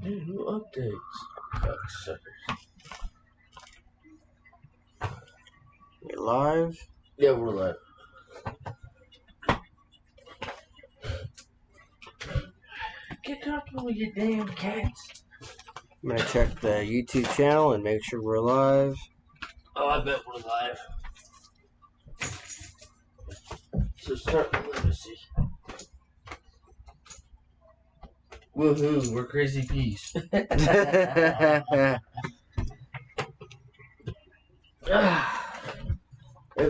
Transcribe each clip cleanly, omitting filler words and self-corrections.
New updates. Fucksuckers. You live? Yeah, we're live. Get comfortable with your damn cats. I'm gonna check the YouTube channel and make sure we're live. Oh, I bet we're live. So start with literacy. Woohoo, we're crazy peas. Maybe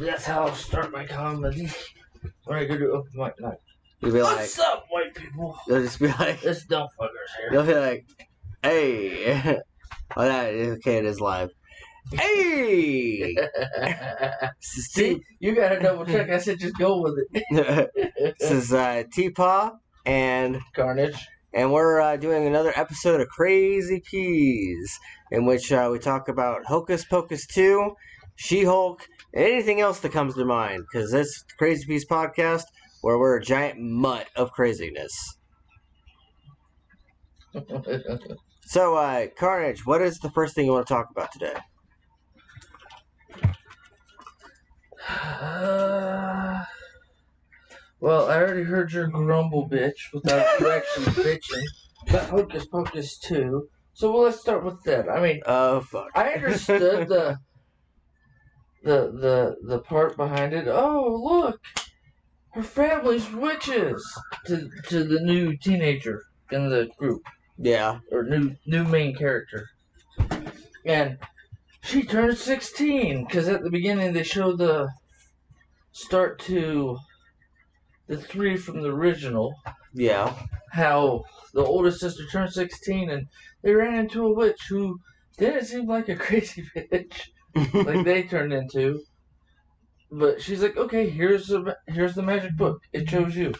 that's how I'll start my comedy. When I go to open mic night. You'll be What's up, white people? You'll just be like, This dumb fucker's here. you'll be like, hey. Oh, okay, it is live. Hey! See, you gotta double check. I said just go with it. This is TPAW and Karnage. And we're doing another episode of Crazy Peas, in which we talk about Hocus Pocus 2, She-Hulk, and anything else that comes to mind, because this is the Crazy Peas podcast, where we're a giant mutt of craziness. So, Karnage, what is the first thing you want to talk about today? Well, I already heard your grumble, bitch, without you actually bitching about Hocus Pocus 2. So let's start with that. I mean, Oh, fuck. I understood the part behind it. Oh, look, her family's witches to the new teenager in the group. Yeah. Or new main character. And she turned 16, because at the beginning they show the start to the three from the original. Yeah. How the oldest sister turned 16 and they ran into a witch who didn't seem like a crazy bitch like they turned into. But she's like, okay, here's the magic book. It shows you.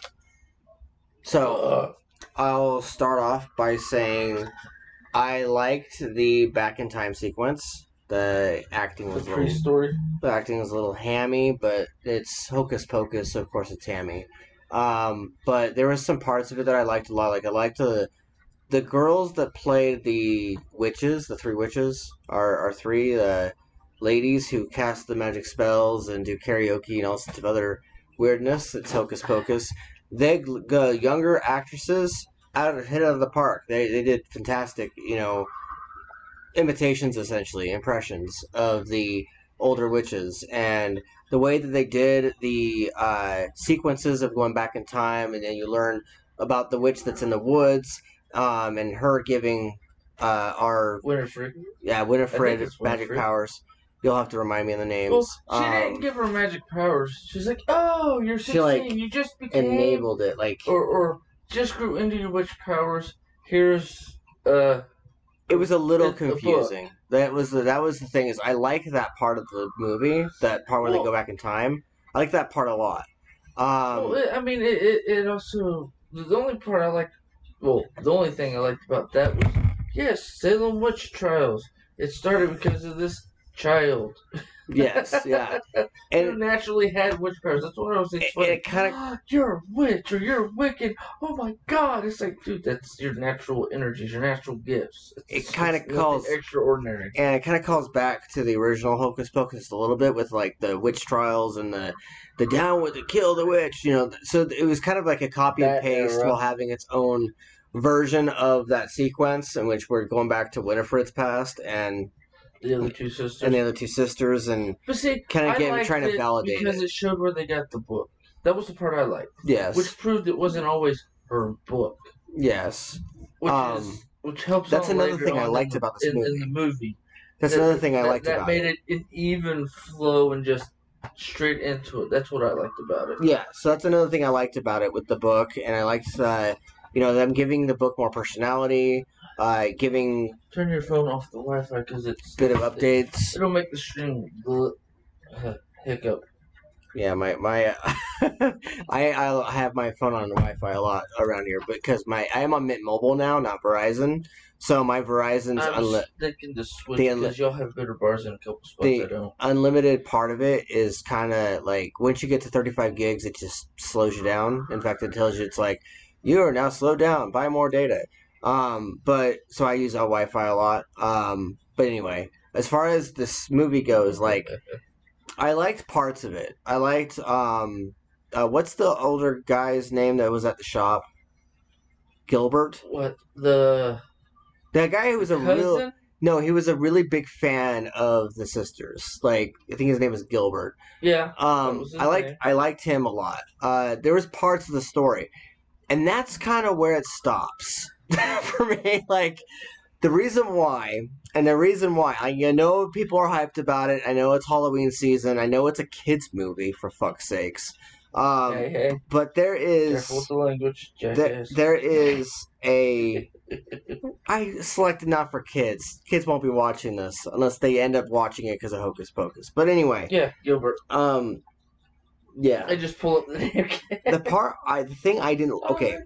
So, I'll start off by saying I liked the back in time sequence. The acting was the pre-story. The acting was a little hammy, but it's Hocus Pocus, so of course it's hammy. But there was some parts of it that I liked a lot. Like I liked the girls that played the witches. The three witches are three ladies who cast the magic spells and do karaoke and all sorts of other weirdness. It's Hocus Pocus. They younger actresses hit out of the park. They did fantastic, imitations, essentially, impressions of the older witches. And the way that they did the sequences of going back in time, and then you learn about the witch that's in the woods, and her giving our... Winifred. Yeah, Winifred magic powers. You'll have to remind me of the names. Well, she didn't give her magic powers. She's like, oh, you're 16. You just became... enabled it, like... Or just grew into your witch powers. Here's... It was a little confusing. That was the thing, is I like that part of the movie, that part where they go back in time. I like that part a lot. It also... The only part I liked... Well, the only thing I liked about that was, yes, Salem witch trials. It started because of this child. Yes, yeah. And you naturally had witch powers. That's what I was explaining. It kind of... You're a witch, or you're wicked. Oh my god. It's like, dude, that's your natural energies, your natural gifts. It kind of calls... extraordinary. And it kind of calls back to the original Hocus Pocus a little bit, with like the witch trials and the down with the kill the witch, So it was kind of like a copy and paste while having its own version of that sequence, in which we're going back to Winifred's past and... The other two sisters. And but see, kind of trying to validate because it showed where they got the book. That was the part I liked. Yes. Which proved it wasn't always her book. Yes. Which helps. That's another thing I liked about this movie. In the movie. That's another thing I liked about it. That made it an even flow and just straight into it. That's what I liked about it. Yeah, so that's another thing I liked about it with the book, and I liked, them giving the book more personality, giving... Turn your phone off the Wi-Fi because it's... Bit of updates. It'll make the stream hiccup. Yeah, my I have my phone on Wi-Fi a lot around here because I am on Mint Mobile now, not Verizon. So my Verizon's thinking to switch because y'all have better bars in a couple spots. I don't. Unlimited part of it is kind of like once you get to 35 gigs, it just slows you down. In fact, it tells you it's like you are now slowed down. Buy more data. But so I use Wi-Fi a lot. But anyway, as far as this movie goes, like I liked parts of it. I liked what's the older guy's name that was at the shop? Gilbert. What That guy who was a real cousin? no, he was a really big fan of the sisters. Like I think his name is Gilbert. Yeah, that was his name. I liked him a lot. There was parts of the story, and that's kind of where it stops for me. Like the reason why, I know people are hyped about it. I know it's Halloween season. I know it's a kids movie for fuck's sakes. Hey, But there careful with is the language, jackass. there is a I selected not for kids. Kids won't be watching this unless they end up watching it because of Hocus Pocus. But anyway, Yeah, Gilbert. yeah. I just pull up the name. The thing I didn't. Okay,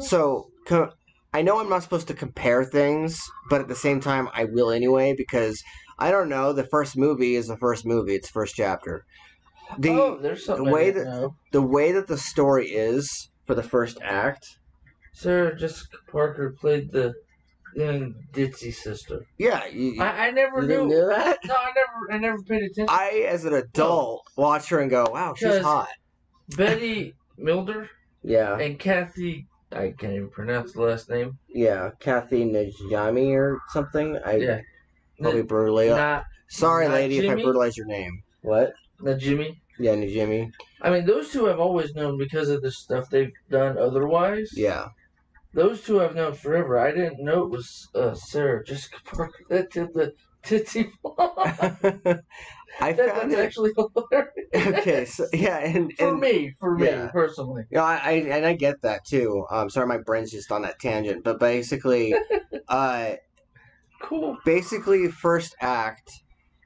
so I know I'm not supposed to compare things, but at the same time, I will anyway because I don't know. The first movie is the first movie. It's the first chapter. There's something the way I didn't know. the way that the story is for the first act. Sarah Jessica Parker played the young ditzy sister. Yeah, I never you knew. didn't know that. No, I never paid attention. I, as an adult, watch her and go, "Wow, she's hot." Betty Milder Yeah, and Kathy, I can't even pronounce the last name. yeah, Kathy Najimy or something. Yeah, probably brutally. Sorry, lady, Jimmy? if I brutalize your name. What? Najimy. Yeah, Najimy. I mean, those two I've always known because of the stuff they've done otherwise. Yeah. Those two I've known forever. I didn't know it was Sarah Jessica Parker that did the Tootsie Flop. That's actually hilarious. Okay, so yeah, and for me personally. Yeah, I get that too. Sorry, my brain's just on that tangent, but basically, cool. Basically, first act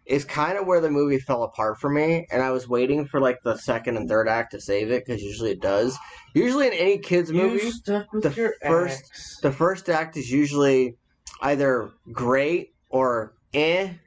is kind of where the movie fell apart for me, and I was waiting for like the second and third act to save it because usually it does. Usually in any kids movie, the first act is usually either great or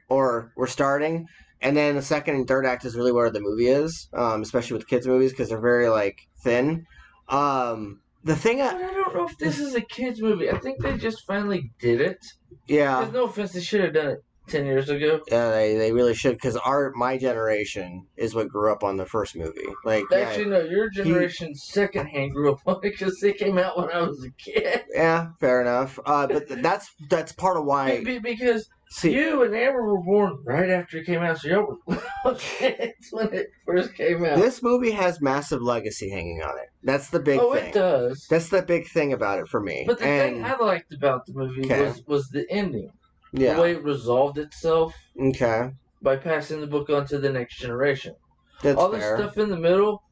or we're starting, and then the second and third act is really where the movie is, especially with kids movies because they're very like thin. The thing I don't know if this is a kids movie. I think they just finally did it. Yeah. There's no offense, they should have done it 10 years ago. Yeah, they really should, because my generation is what grew up on the first movie. Like, actually, no, your generation secondhand grew up on it because they came out when I was a kid. Yeah, fair enough. But that's part of why. Because you and Amber were born right after it came out, so y'all were little kids when it first came out. This movie has massive legacy hanging on it. That's the big thing. Oh, it does. That's the big thing about it for me. But the thing I liked about the movie was the ending. Yeah. The way it resolved itself. Okay. By passing the book on to the next generation. That's all fair. the stuff in the middle.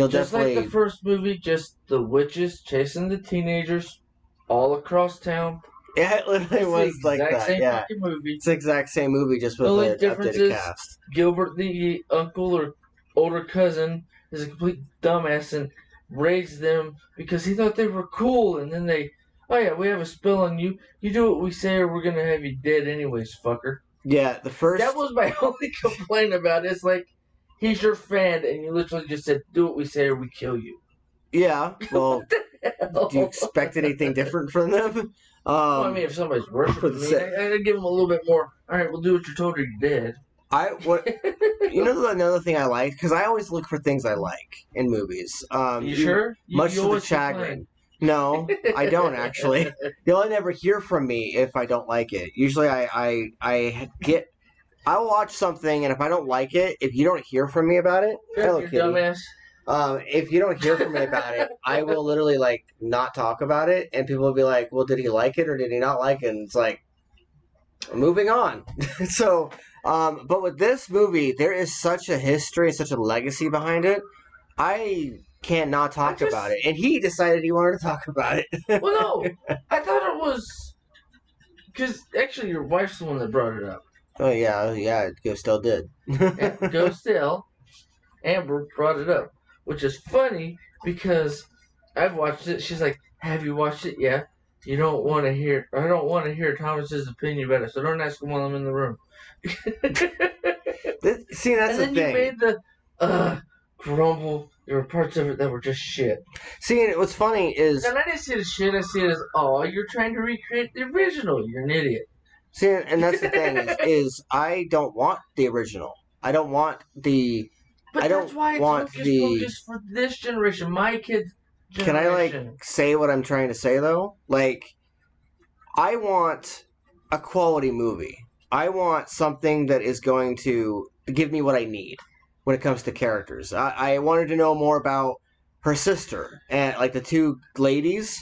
Just like the first movie, just the witches chasing the teenagers all across town. Yeah, it literally was like that. Same yeah, fucking movie. It's the exact same movie, just with the only an difference updated is cast. Gilbert, the uncle or older cousin, is a complete dumbass and raised them because he thought they were cool, and then oh yeah, we have a spell on you. You do what we say, or we're gonna have you dead anyways, fucker. Yeah, that was my only complaint about it. It's like he's your fan, and you literally just said, "Do what we say, or we kill you." Yeah, well, do you expect anything different from them? Well, I mean, if somebody's worshiping me, I'd give them a little bit more. All right, we'll do what you're told, or you're dead. You know, another thing I like, because I always look for things I like in movies. You sure? Much to the chagrin. No, I don't actually. You'll never hear from me if I don't like it. Usually, I'll watch something, and if I don't like it, if you don't hear from me about it, hello, kitty. Dumbass. If you don't hear from me about it, I will literally like not talk about it, and people will be like, "Well, did he like it or did he not like it?" And it's like, moving on. So, but with this movie, there is such a history, such a legacy behind it. I can't not talk about it, and he decided he wanted to talk about it. Well, no, I thought it was because actually your wife's the one that brought it up. Oh yeah, Ghostel did. Ghostel, Amber brought it up, which is funny because I've watched it. She's like, "Have you watched it?" Yeah. You don't want to hear. I don't want to hear Thomas's opinion about it, so don't ask him while I'm in the room. See, that's the thing. And then you made the grumble. There were parts of it that were just shit. See, what's funny is... And I didn't see it as shit. I see it as, oh, you're trying to recreate the original. You're an idiot. See, and that's the thing is I don't want the original. I don't want the... But I that's don't why it's want Hocus the... Pocus for this generation. My kids' Can I, generation. say what I'm trying to say, though? I want a quality movie. I want something that is going to give me what I need when it comes to characters. I wanted to know more about her sister and, the two ladies.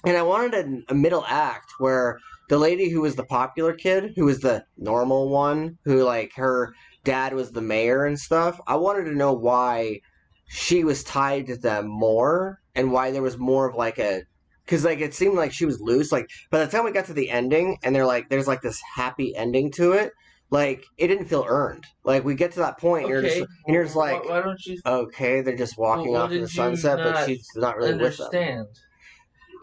And I wanted a middle act where the lady who was the popular kid, who was the normal one, who, her dad was the mayor and stuff, I wanted to know why she was tied to them more and why there was more of, a... Because, it seemed like she was loose. By the time we got to the ending and there's, this happy ending to it, it didn't feel earned. We get to that point and you're just why don't you... okay, they're just walking off in the sunset, but she's not really with them. Understand.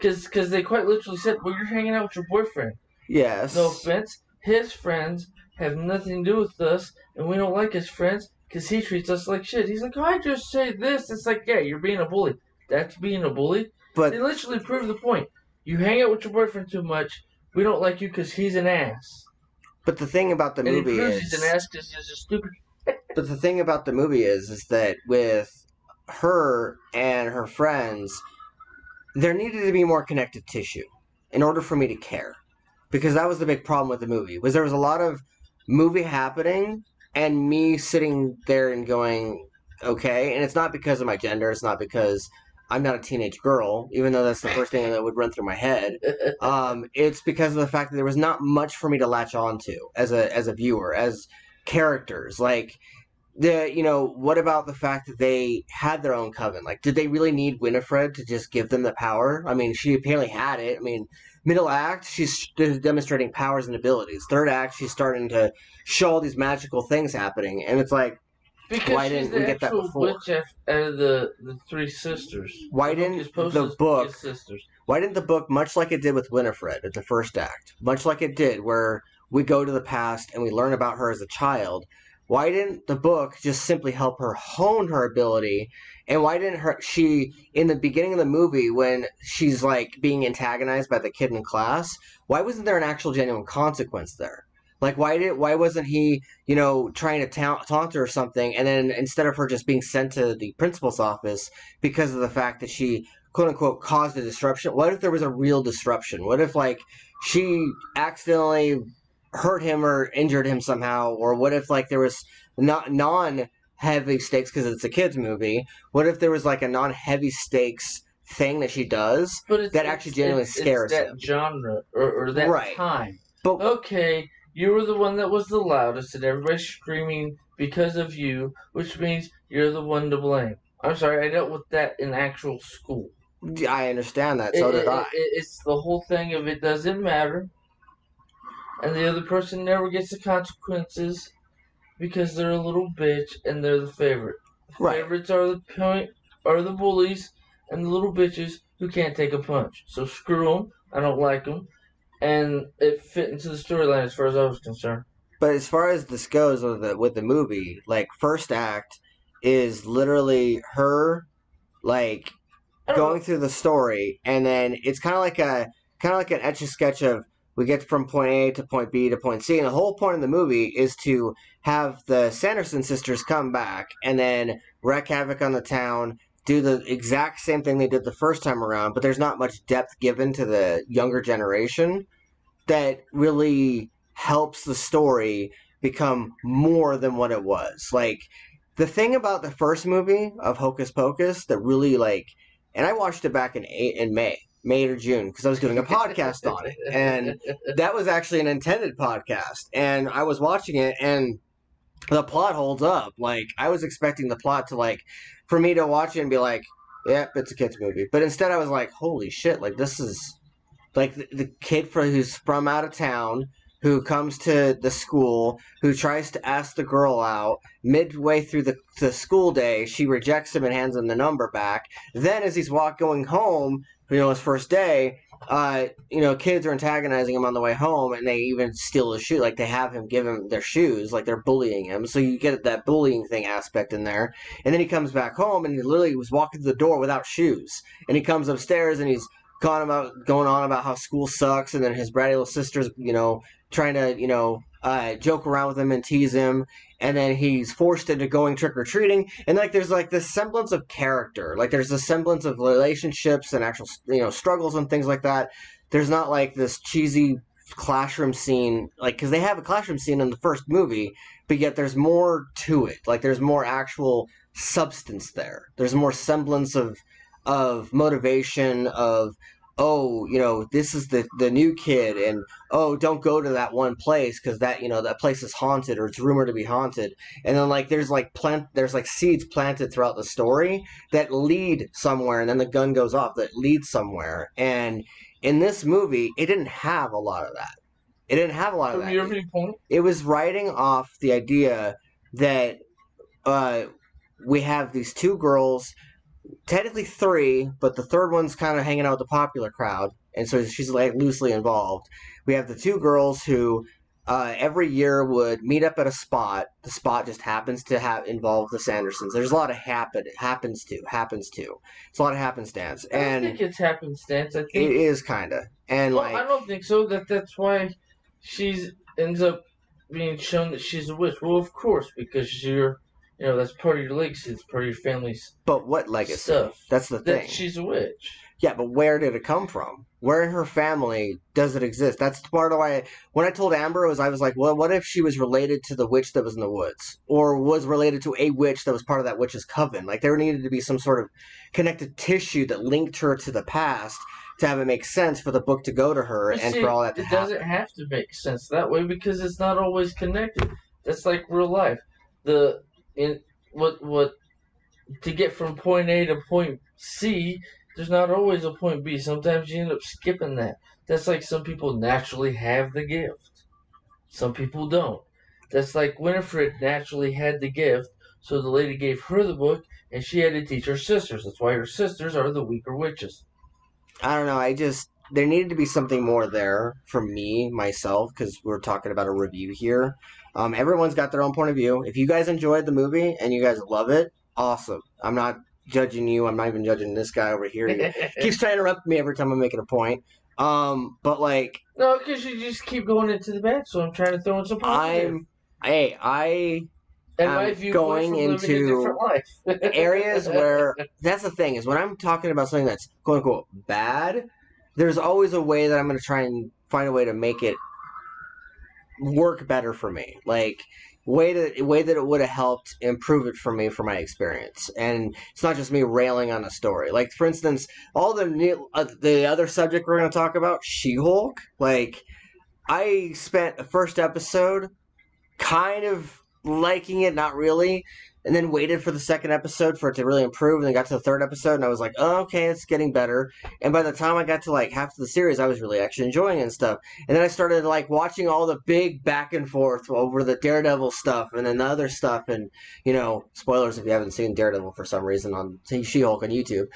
Because they quite literally said, well, you're hanging out with your boyfriend. Yes. No offense. His friends have nothing to do with us, and we don't like his friends because he treats us like shit. He's like, oh, I just say this. It's like, yeah, you're being a bully. That's being a bully. But they literally prove the point. You hang out with your boyfriend too much. We don't like you because he's an ass. But the thing about the movie is... he's an ass because he's a stupid... But the thing about the movie is that with her and her friends... there needed to be more connective tissue in order for me to care. Because that was the big problem with the movie, was there was a lot of movie happening and me sitting there and going, okay, and it's not because of my gender, it's not because I'm not a teenage girl, even though that's the first thing that would run through my head. It's because of the fact that there was not much for me to latch on to as a viewer, as characters. What about the fact that they had their own coven? Did they really need Winifred to just give them the power? I mean, she apparently had it. I mean, middle act, she's demonstrating powers and abilities. Third act, she's starting to show all these magical things happening. And it's because why didn't we get that before? Witch out of the three sisters. Why didn't the book... sisters. Why didn't the book, much like it did with Winifred at the first act, much like it did where we go to the past and we learn about her as a child... Why didn't the book just simply help her hone her ability? And why didn't she, in the beginning of the movie, when she's being antagonized by the kid in class, why wasn't there an actual genuine consequence there? Why wasn't he, trying to taunt her or something, and then instead of her just being sent to the principal's office because of the fact that she, quote unquote, caused a disruption? What if there was a real disruption? What if, she accidentally hurt him or injured him somehow, or what if there was non-heavy stakes because it's a kids movie? What if there was a non-heavy stakes thing that she does that actually genuinely scares him? That genre or that time. But okay, you were the one that was the loudest and everybody's screaming because of you, which means you're the one to blame. I'm sorry, I dealt with that in actual school. I understand that, so did I. It's the whole thing of it doesn't matter. And the other person never gets the consequences because they're a little bitch and they're the favorite. Favorites are the bullies and the little bitches who can't take a punch. So screw them. I don't like them. And it fit into the storyline as far as I was concerned. But as far as this goes with the movie, first act is literally her going through the story, and then it's kind of like an etch-a-sketch of we get from point A to point B to point C, and the whole point of the movie is to have the Sanderson sisters come back and then wreak havoc on the town, do the exact same thing they did the first time around, but there's not much depth given to the younger generation that really helps the story become more than what it was. The thing about the first movie of Hocus Pocus that really, and I watched it back in May or June, because I was doing a podcast on it, and that was actually an intended podcast, and I was watching it, and the plot holds up. I was expecting the plot to, for me to watch it and be yep, it's a kid's movie, but instead I was holy shit, this is, the kid who's from out of town, who comes to the school, who tries to ask the girl out. Midway through the school day, she rejects him and hands him the number back. Then as he's going home, his first day, kids are antagonizing him on the way home, and they even steal his shoe. Like, they have him give him their shoes, like they're bullying him. So you get that bullying thing aspect in there. And then he comes back home, and he literally was walking to the door without shoes. And he comes upstairs, and he's going on about how school sucks, and then his bratty little sister's, trying to, joke around with him and tease him. And then he's forced into going trick-or-treating, and there's this semblance of character, there's a semblance of relationships and actual struggles and things like that. There's not this cheesy classroom scene, because they have a classroom scene in the first movie, but yet there's more to it. There's more actual substance there. There's more semblance of motivation, of this is the new kid, and don't go to that one place because that place is haunted, or it's rumored to be haunted. And then there's seeds planted throughout the story that lead somewhere, and then the gun goes off that leads somewhere. And in this movie, it didn't have a lot of that. It didn't have a lot of that. From your viewpoint, it was writing off the idea that we have these two girls. Technically three, but the third one's kind of hanging out with the popular crowd, and so she's loosely involved. We have the two girls who every year would meet up at a spot. The spot just happens to involve the Sandersons. There's a lot of happens to. It's a lot of happenstance. I don't think it's happenstance. I think it is kind of. And I don't think so. That's why she ends up being shown that she's a witch. Well, of course, because that's part of your legacy. It's part of your family's. But what legacy? Stuff. That's the thing. That she's a witch. Yeah, but where did it come from? Where in her family does it exist? That's part of why. When I told Amber, I was like, well, what if she was related to the witch that was in the woods, or was related to a witch that was part of that witch's coven? There needed to be some sort of connective tissue that linked her to the past to have it make sense for the book to go to her, for all that to happen. It doesn't have to make sense that way because it's not always connected. That's like real life. What to get from point A to point C, there's not always a point B. Sometimes you end up skipping that. That's like some people naturally have the gift. Some people don't. That's like Winifred naturally had the gift, so the lady gave her the book, and she had to teach her sisters. That's why her sisters are the weaker witches. I don't know. There needed to be something more there for me, myself, because we're talking about a review here. Everyone's got their own point of view. If you guys enjoyed the movie and you guys love it, awesome. I'm not judging you. I'm not even judging this guy over here. He keeps trying to interrupt me every time I'm making a point. No, because you just keep going into the bad, so I'm trying to throw in some positive. I'm going into areas where that's the thing is when I'm talking about something that's quote unquote bad, there's always a way that I'm going to try and find a way to make it work better for me. Way that it would have helped improve it for me for my experience. And it's not just me railing on a story. For instance, all the other subject we're going to talk about, She-Hulk. I spent the first episode kind of liking it, not really, and then waited for the second episode for it to really improve, and then got to the third episode, and I was like, oh, okay, it's getting better. And by the time I got to half of the series, I was really actually enjoying it and stuff. And then I started watching all the big back and forth over the Daredevil stuff and then the other stuff, and spoilers if you haven't seen Daredevil for some reason on She-Hulk on YouTube.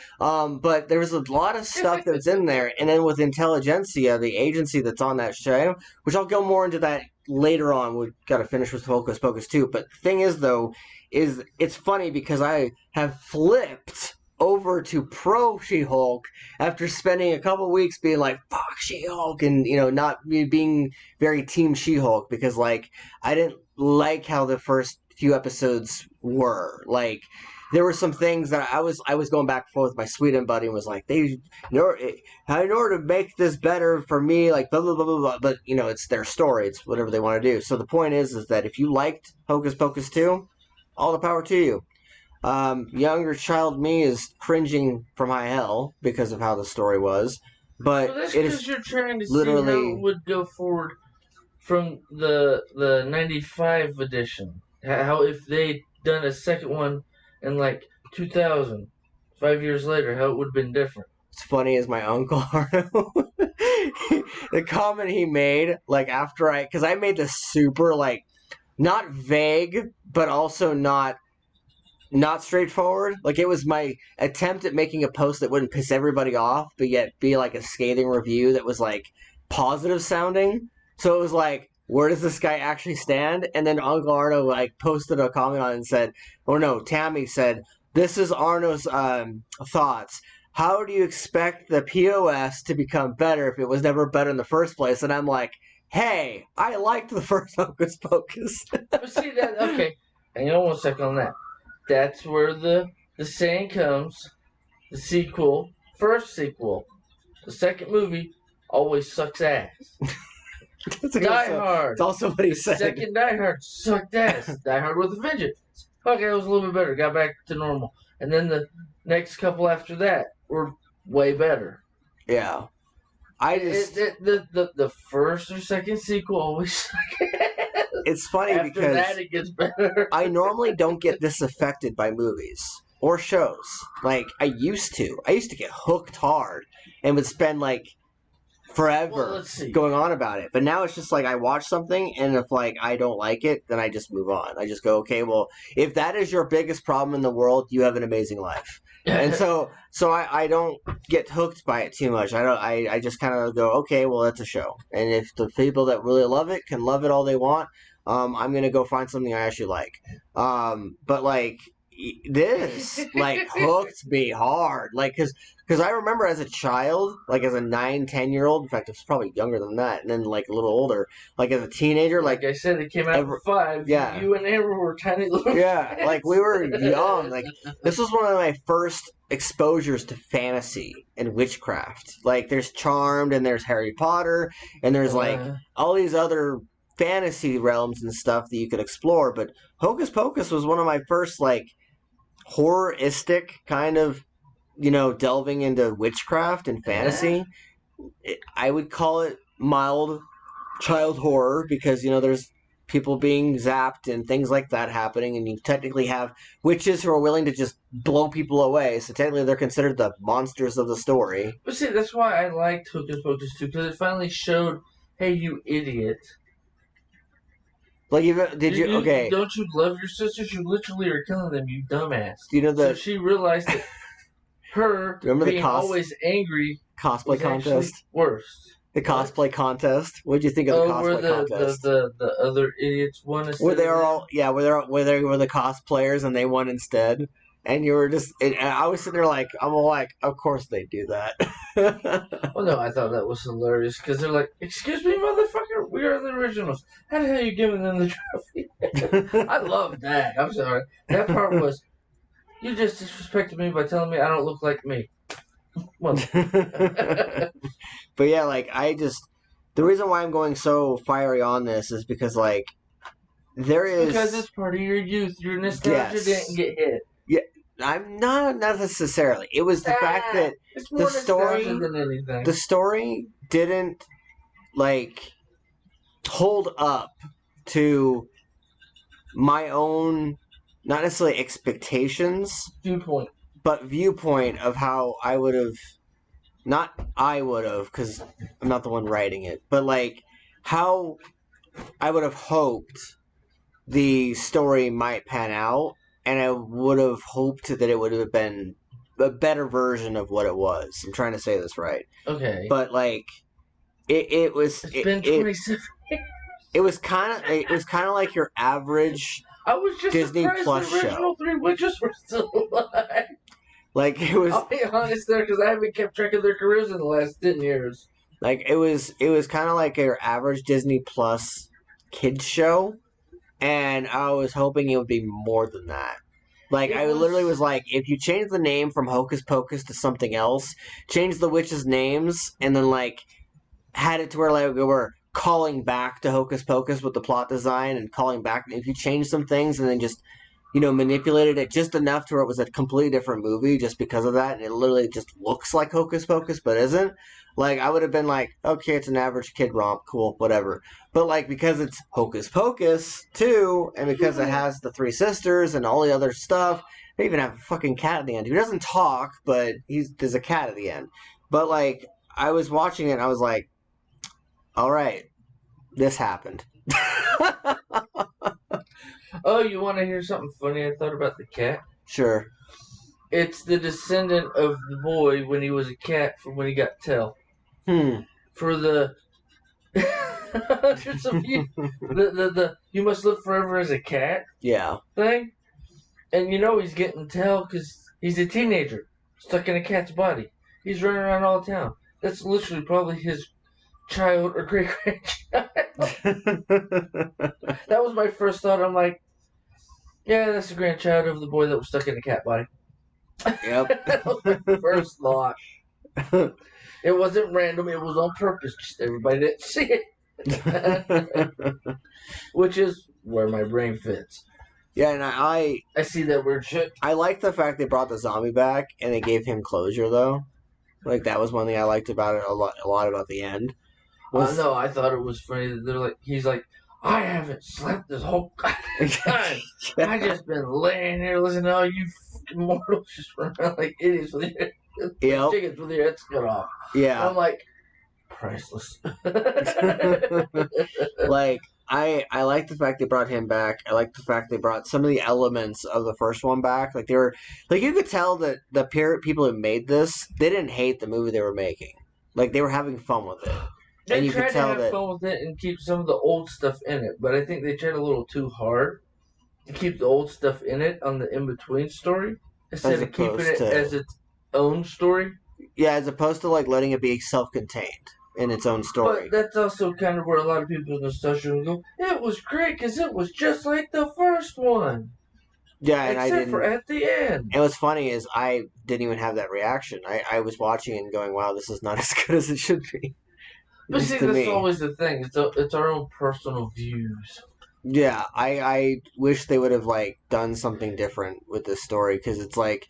But there was a lot of stuff that was in there, and then with Intelligentsia, the agency that's on that show, which I'll go more into that later on. We've got to finish with Hocus Pocus 2. But the thing is, though, it's funny because I have flipped over to pro She-Hulk after spending a couple weeks being like, fuck She-Hulk, and, not being very team She-Hulk because, I didn't like how the first few episodes were. There were some things that I was going back and forth with my Sweden buddy and was like, in order to make this better for me, blah, blah, blah, blah, blah. But, it's their story. It's whatever they want to do. So the point is that if you liked Hocus Pocus 2, all the power to you. Younger child me is cringing from high hell because of how the story was. But that's because you're trying to see how it would go forward from the 95 edition. How if they'd done a second one in 2000, 5 years later, how it would have been different. It's funny as my uncle the comment he made after because I made this super not vague but also not not straightforward. Like, it was my attempt at making a post that wouldn't piss everybody off, but yet be like a scathing review that was like positive sounding. So it was like, where does this guy actually stand? And then Uncle Arno like posted a comment on it and said, or no, Tammy said, this is Arno's thoughts. How do you expect the POS to become better if it was never better in the first place? And I'm like, hey, I liked the first Hocus Pocus. But see that, okay, hang on 1 second on that. That's where the saying comes. The sequel, first sequel, the second movie always sucks ass. Die Hard. It's also what he said. Second Die Hard sucked ass. Die Hard with a Vengeance. Okay, it was a little bit better. Got back to normal. And then the next couple after that were way better. Yeah. The first or second sequel always sucks ass. It's funny after because that it gets better. I normally don't get disaffected by movies or shows. Like, I used to. I used to get hooked hard and would spend like forever going on about it. But now it's just like I watch something, and if like I don't like it, then I just move on. I just go, okay, well, if that is your biggest problem in the world, you have an amazing life. And so I don't get hooked by it too much. I just kind of go, okay, well, that's a show. And if the people that really love it can love it all they want, I'm going to go find something I actually like. But like this, like, hooked me hard. Like, because I remember as a child, like as a 9, 10-year-old, in fact, it was probably younger than that, and then like a little older, like as a teenager, like I said, it came out at 5. Yeah. You and Amber were tiny little Yeah, kids. like we were young. Like, this was one of my first exposures to fantasy and witchcraft. Like, there's Charmed, and there's Harry Potter, and there's like all these other fantasy realms and stuff that you could explore. But Hocus Pocus was one of my first like horroristic kind of, delving into witchcraft and fantasy. I would call it mild child horror because, there's people being zapped and things like that happening, and you technically have witches who are willing to just blow people away, so technically they're considered the monsters of the story. But see, that's why I liked Hocus Pocus 2, because it finally showed, hey, you idiot. Like, okay. Don't you love your sisters? You literally are killing them, you dumbass. So she realized that her being always angry cosplay contest worse. The cosplay contest. What did you think of the cosplay contest? The other idiots won instead. Where they are all where they were the cosplayers and they won instead. And you were just, and I was sitting there like, of course they do that. Well, no, I thought that was hilarious because they're like, excuse me, motherfucker, we are the originals. How the hell are you giving them the trophy? I love that. I'm sorry. That part was, you just disrespected me by telling me I don't look like me. Well. But yeah, like, the reason why I'm going so fiery on this is because, like, because it's part of your youth. Your nostalgia didn't get hit. Yeah, I'm not necessarily. It was the fact that the story didn't like hold up to my own, not necessarily expectations, viewpoint of how I would have, not I would have, because I'm not the one writing it, but like how I would have hoped the story might pan out. And I would have hoped that it would have been a better version of what it was. I'm trying to say this right. Okay. But like, it was. It's been 27 years. It was kind of like your average Disney Plus the original 3 witches were still alive. Like, it was. I'll be honest there, because I haven't kept track of their careers in the last 10 years. Like, it was kind of like your average Disney Plus kids show. And I was hoping it would be more than that. Like, I literally was like, if you change the name from Hocus Pocus to something else, change the witches' names, and then, like, had it to where, like, we were calling back to Hocus Pocus with the plot design and calling back. If you change some things and then just, manipulated it just enough to where it was a completely different movie just because of that, and it literally just looks like Hocus Pocus but isn't, like, I would have been like, okay, it's an average kid romp, cool, whatever. But, like, because it's Hocus Pocus 2, and because it has the 3 sisters and all the other stuff, they even have a fucking cat at the end who doesn't talk, but there's a cat at the end. But, like, I was watching it and I was like, all right, this happened. Oh, you want to hear something funny I thought about the cat? Sure. It's the descendant of the boy when he was a cat from when he got tail. For the hundreds of years, the you must live forever as a cat Yeah. thing. And he's getting tail because he's a teenager stuck in a cat's body. He's running around all town. That's literally probably his child or great grandchild. That was my first thought. I'm like, yeah, that's the grandchild of the boy that was stuck in a cat body. Yep. That was my first thought. It wasn't random. It was on purpose. Just everybody didn't see it. Which is where my brain fits. Yeah, and I see that weird shit. I like the fact they brought the zombie back and they gave him closure, though. Like, that was one thing I liked about it a lot about the end. No, I thought it was funny that he's like, I haven't slept this whole time. I just been laying here listening to all you mortals just run around like idiots with your chickens with your heads cut off. Yeah. And I'm like, priceless. Like, I like the fact they brought him back. I like the fact they brought some of the elements of the first one back. Like, they were, like, you could tell that the people who made this, they didn't hate the movie they were making. Like, they were having fun with it. They tried to have fun with it and keep some of the old stuff in it, but I think they tried a little too hard to keep the old stuff in it on the in-between story instead of keeping it as its own story. Yeah, as opposed to, like, letting it be self-contained in its own story. But that's also kind of where a lot of people's nostalgia go, it was great because it was just like the first one. Yeah, and except for at the end. And what's funny is I didn't even have that reaction. I was watching and going, wow, this is not as good as it should be. But see, that's always the thing. It's our own personal views. Yeah, I wish they would have, like, done something different with this story, because it's like,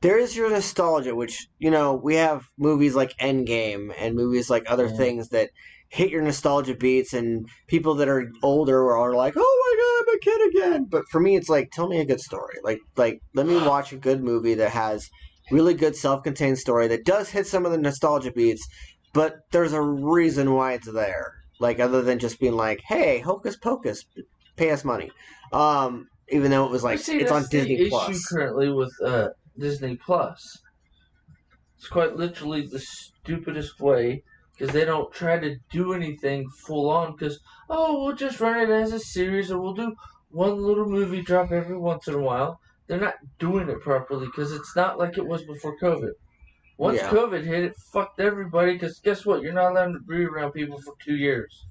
there is your nostalgia, which, we have movies like Endgame and movies like other things that hit your nostalgia beats, and people that are older are like, oh my god, I'm a kid again. But for me, it's like, tell me a good story. Like let me watch a good movie that has really good self-contained story that does hit some of the nostalgia beats, but there's a reason why it's there. Like, other than just being like, hey, Hocus Pocus, pay us money. Even though it was like, it's on Disney Plus. The issue currently with Disney Plus. It's quite literally the stupidest way, because they don't try to do anything full on, because, we'll just run it as a series, or we'll do one little movie drop every once in a while. They're not doing it properly, because it's not like it was before COVID. Once COVID hit, it fucked everybody, because guess what? You're not allowed to be around people for 2 years.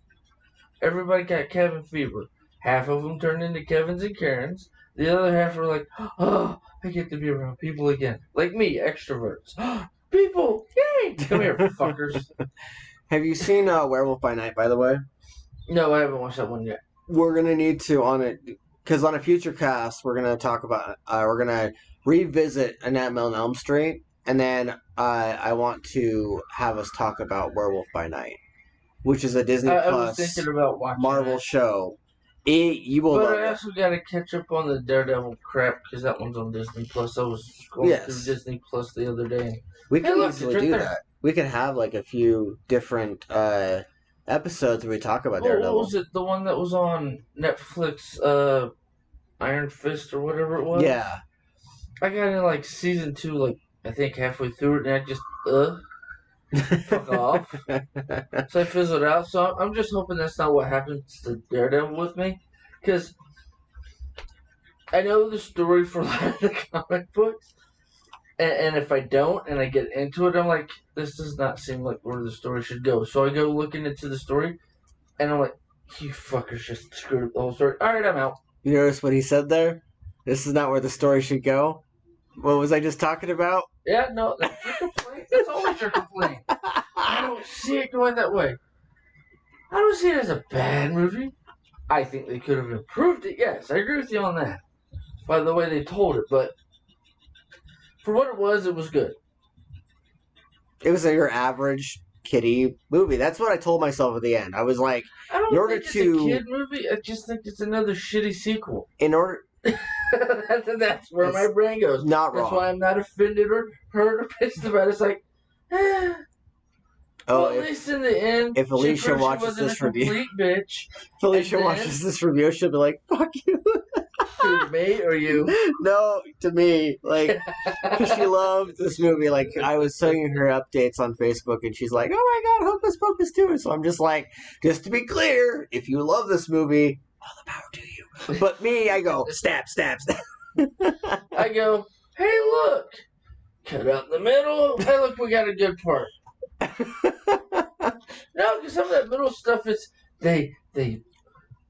Everybody got cabin fever. Half of them turned into Kevins and Karens. The other half were like, oh, I get to be around people again. Like me, extroverts. People! Yay! Come here, fuckers. Have you seen Werewolf by Night, by the way? No, I haven't watched that one yet. We're going to need to on it, because on a future cast, we're going to talk about, we're going to revisit A Nightmare on Elm Street, and then I want to have us talk about Werewolf by Night, which is a Disney Plus I was thinking about watching Marvel show. You will love it. But I also got to catch up on the Daredevil crap, because that one's on Disney Plus. I was going through Disney Plus the other day. We can easily do that. We can have like a few different episodes where we talk about Daredevil. What was it? The one that was on Netflix, Iron Fist or whatever it was? Yeah. I got in like season 2, like I think halfway through it, and I just fuck off. So I fizzled out. So I'm just hoping that's not what happens to Daredevil with me, because I know the story for a lot of the comic books, and if I don't and I get into it, I'm like, this does not seem like where the story should go. So I go looking into the story, and I'm like, you fuckers just screwed up the whole story. All right, I'm out. You notice what he said there? This is not where the story should go. What was I just talking about? Yeah, no, that's your complaint. That's always your complaint. I don't see it going that way. I don't see it as a bad movie. I think they could have improved it. Yes, I agree with you on that. By the way they told it, but for what it was good. It was your average kiddie movie. That's what I told myself at the end. I was like, I don't think it's a kid movie. I just think it's another shitty sequel. That's where my brain goes. Not wrong. That's why I'm not offended or hurt or pissed about it. It's like, at least in the end, if Alicia watches this review, bitch. if Alicia watches this review, she'll be like, "Fuck you." To me or you? No, to me. Like, she loved this movie. Like, I was sending her updates on Facebook, and she's like, "Oh my god, Hocus Pocus 2." So I'm just like, just to be clear, if you love this movie, all the power to you. But me, I go, stab, stab, stab. I go, hey, look, cut out the middle. Hey, look, we got a good part. No, because some of that middle stuff is they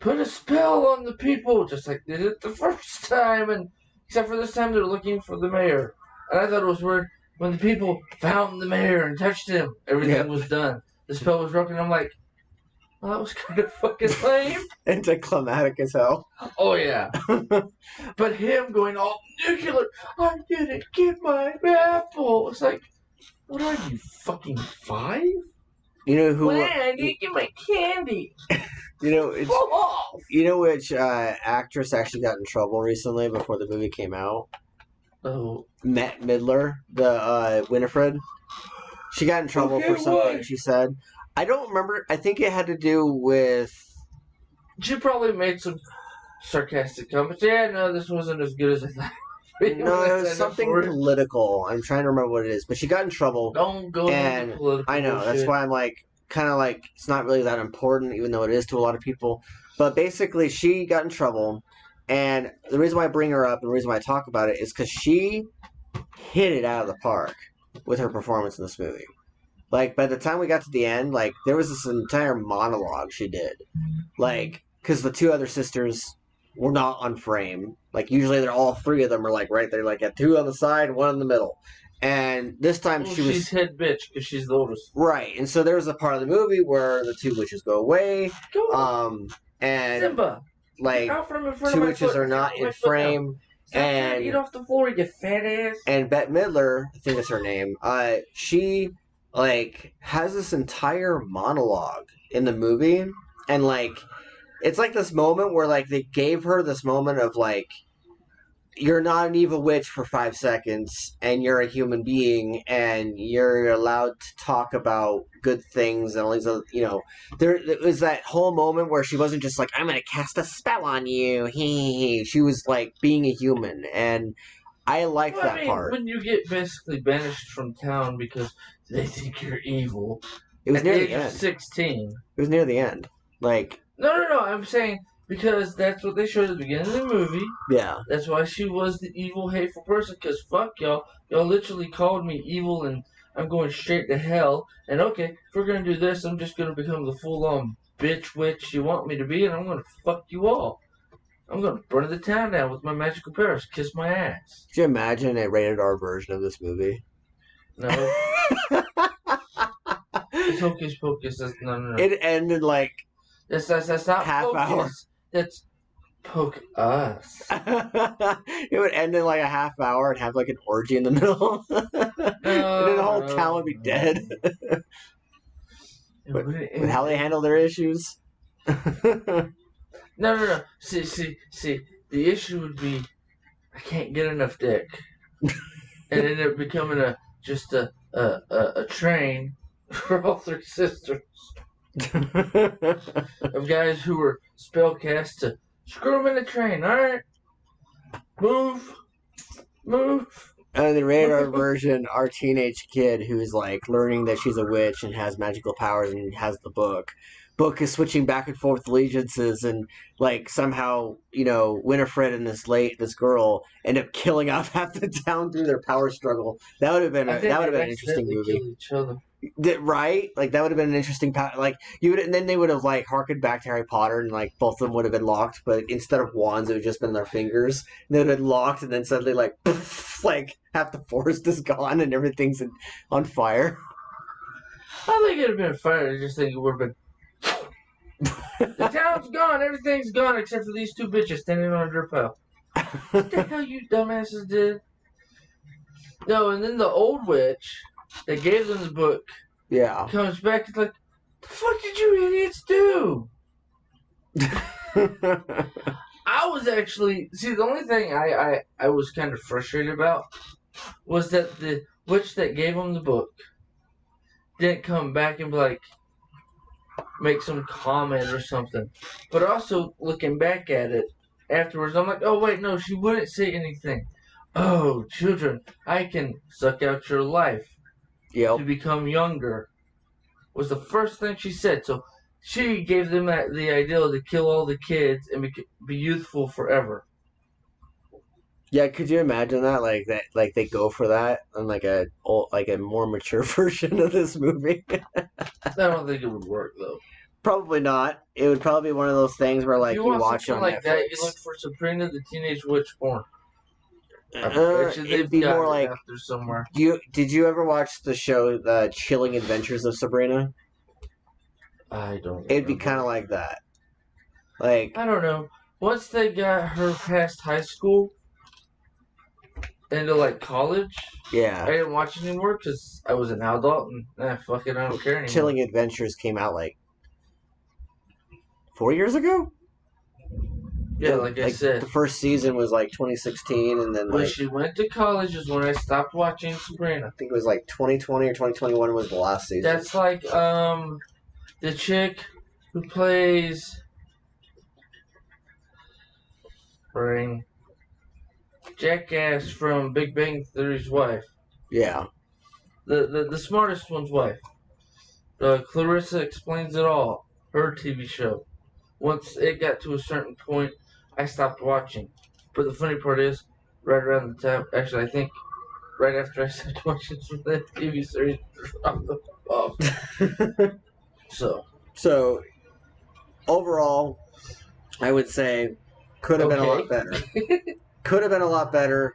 put a spell on the people, just like they did the first time, and except for this time they're looking for the mayor. And I thought it was weird when the people found the mayor and touched him, everything was done. The spell was broken. I'm like, well, that was kind of fucking lame. Anticlimactic as hell. Oh yeah, but him going all nuclear. I didn't get my apple. It's like, what are you, fucking 5? You know who? Well, I didn't get my candy. You know, you know which actress actually got in trouble recently before the movie came out? Oh, Matt Midler, the Winifred. She got in trouble for something she said. I don't remember. I think it had to do with. She probably made some sarcastic comments. Yeah, no, this wasn't as good as I thought. No, it was something political. I'm trying to remember what it is, but she got in trouble. Don't go into political I know bullshit. that's why I'm like, kind of like, it's not really that important, even though it is to a lot of people. But basically, she got in trouble, and the reason why I bring her up and the reason why I talk about it is because she hit it out of the park with her performance in this movie. Like, by the time we got to the end, like, there was this entire monologue she did. Like, because the 2 other sisters were not on frame. Like, usually they're all 3 of them are, like, right there. Like, 2 on the side, 1 in the middle. And this time she's head bitch because she's the oldest. Right. And so there was a part of the movie where the 2 witches go away. And Simba, like, 2 witches are not in frame. And eat off the floor, you fat ass. And Bette Midler, I think that's her name, she, like, has this entire monologue in the movie. And, like, it's like this moment where, like, they gave her this moment of, like, you're not an evil witch for 5 seconds, and you're a human being, and you're allowed to talk about good things, and all these other, you know, there was that whole moment where she wasn't just like, I'm gonna cast a spell on you, she was like being a human, and I like that part. When you get basically banished from town because they think you're evil, it was near the end. 16. It was near the end, like. No, I'm saying. Because that's what they showed at the beginning of the movie. Yeah. That's why she was the evil, hateful person. Because fuck y'all. Y'all literally called me evil and I'm going straight to hell. And okay, if we're going to do this, I'm just going to become the full-on bitch witch you want me to be. And I'm going to fuck you all. I'm going to burn the town down with my magical powers. Kiss my ass. Could you imagine a rated R version of this movie? No. It's Hocus Pocus. No. It ended like... That's not half focus. Hour. That's poke us. It would end in like a half hour and have like an orgy in the middle. And then the whole town would be dead. With how they handle their issues. No. See. The issue would be I can't get enough dick, and end up becoming a train for all 3 sisters. Of guys who were spellcast to screw them in the train. Alright, move. And the rated R version, our teenage kid who's like learning that she's a witch and has magical powers and has the book is switching back and forth allegiances, and like somehow, you know, Winifred and this girl end up killing off half the town through their power struggle. That would have been an interesting movie. Kill each other. Right? Like, that would have been an interesting... Like, and then they would have, like, harkened back to Harry Potter, and, like, both of them would have been locked, but instead of wands, it would have just been their fingers. And they would have been locked, and then suddenly, like, poof, like, half the forest is gone, and everything's on fire. I think it would have been fire. I just think it would have been... The town's gone. Everything's gone except for these 2 bitches standing on a dirt pile. What the hell you dumbasses did? No, and then the old witch... that gave them the book, comes back and like, the fuck did you idiots do? I was actually, the only thing I was kind of frustrated about was that the witch that gave them the book didn't come back and be like, make some comment or something. But also, looking back at it, afterwards, I'm like, oh wait, no, she wouldn't say anything. Oh, children, I can suck out your life to become younger. Was the first thing she said. So she gave them the ideal to kill all the kids and be youthful forever. Yeah, could you imagine that? Like they go for that on like a more mature version of this movie. I don't think it would work though. Probably not. It would probably be one of those things where like if you watch it on like Netflix. that, you look for Sabrina the Teenage Witch porn. It'd be more like out there somewhere. Did you ever watch the show The Chilling Adventures of Sabrina? I don't. It'd be kind of like that. Like I don't know. Once they got her past high school into like college, yeah, I didn't watch it anymore because I was an adult and fuck it, I don't care anymore. Chilling Adventures came out like 4 years ago. Yeah, like I said, the first season was like 2016, and then when she went to college is when I stopped watching Sabrina. I think it was like 2020 or 2021 was the last season. That's like the chick who plays Jackass from Big Bang Theory's wife. Yeah. The smartest one's wife. Clarissa Explains It All. Her TV show. Once it got to a certain point, I stopped watching. But the funny part is, right around the time, actually, I think right after I stopped watching that TV series, off. So, overall, I would say could have been a lot better. Could have been a lot better.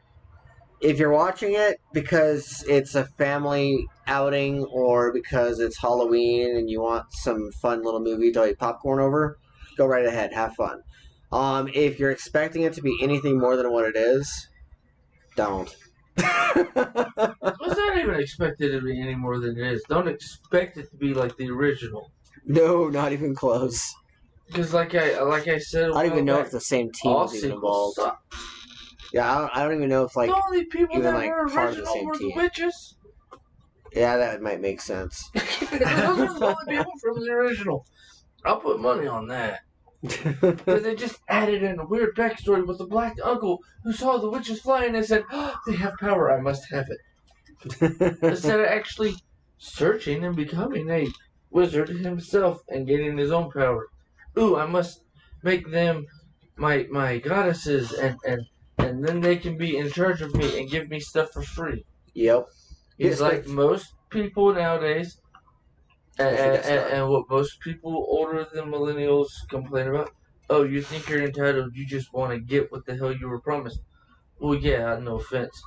If you're watching it because it's a family outing or because it's Halloween and you want some fun little movie to eat popcorn over, go right ahead. Have fun. If you're expecting it to be anything more than what it is, don't. Was not even expected to be any more than it is. Don't expect it to be like the original. No, not even close. Because like I said, I don't even know if the same team was even involved. Suck. Yeah, I don't even know if like the only people even that like were part of the original same were team. the witches. Yeah, that might make sense. Those are the only people from the original. I'll put money on that. Because they just added in a weird backstory with the black uncle who saw the witches flying and said, oh, they have power, I must have it. Instead of actually searching and becoming a wizard himself and getting his own power. Ooh, I must make them my goddesses and then they can be in charge of me and give me stuff for free. Yep. He's like most people nowadays, and what most people older than millennials complain about. Oh, you think you're entitled, you just want to get what the hell you were promised. Well, yeah, no offense.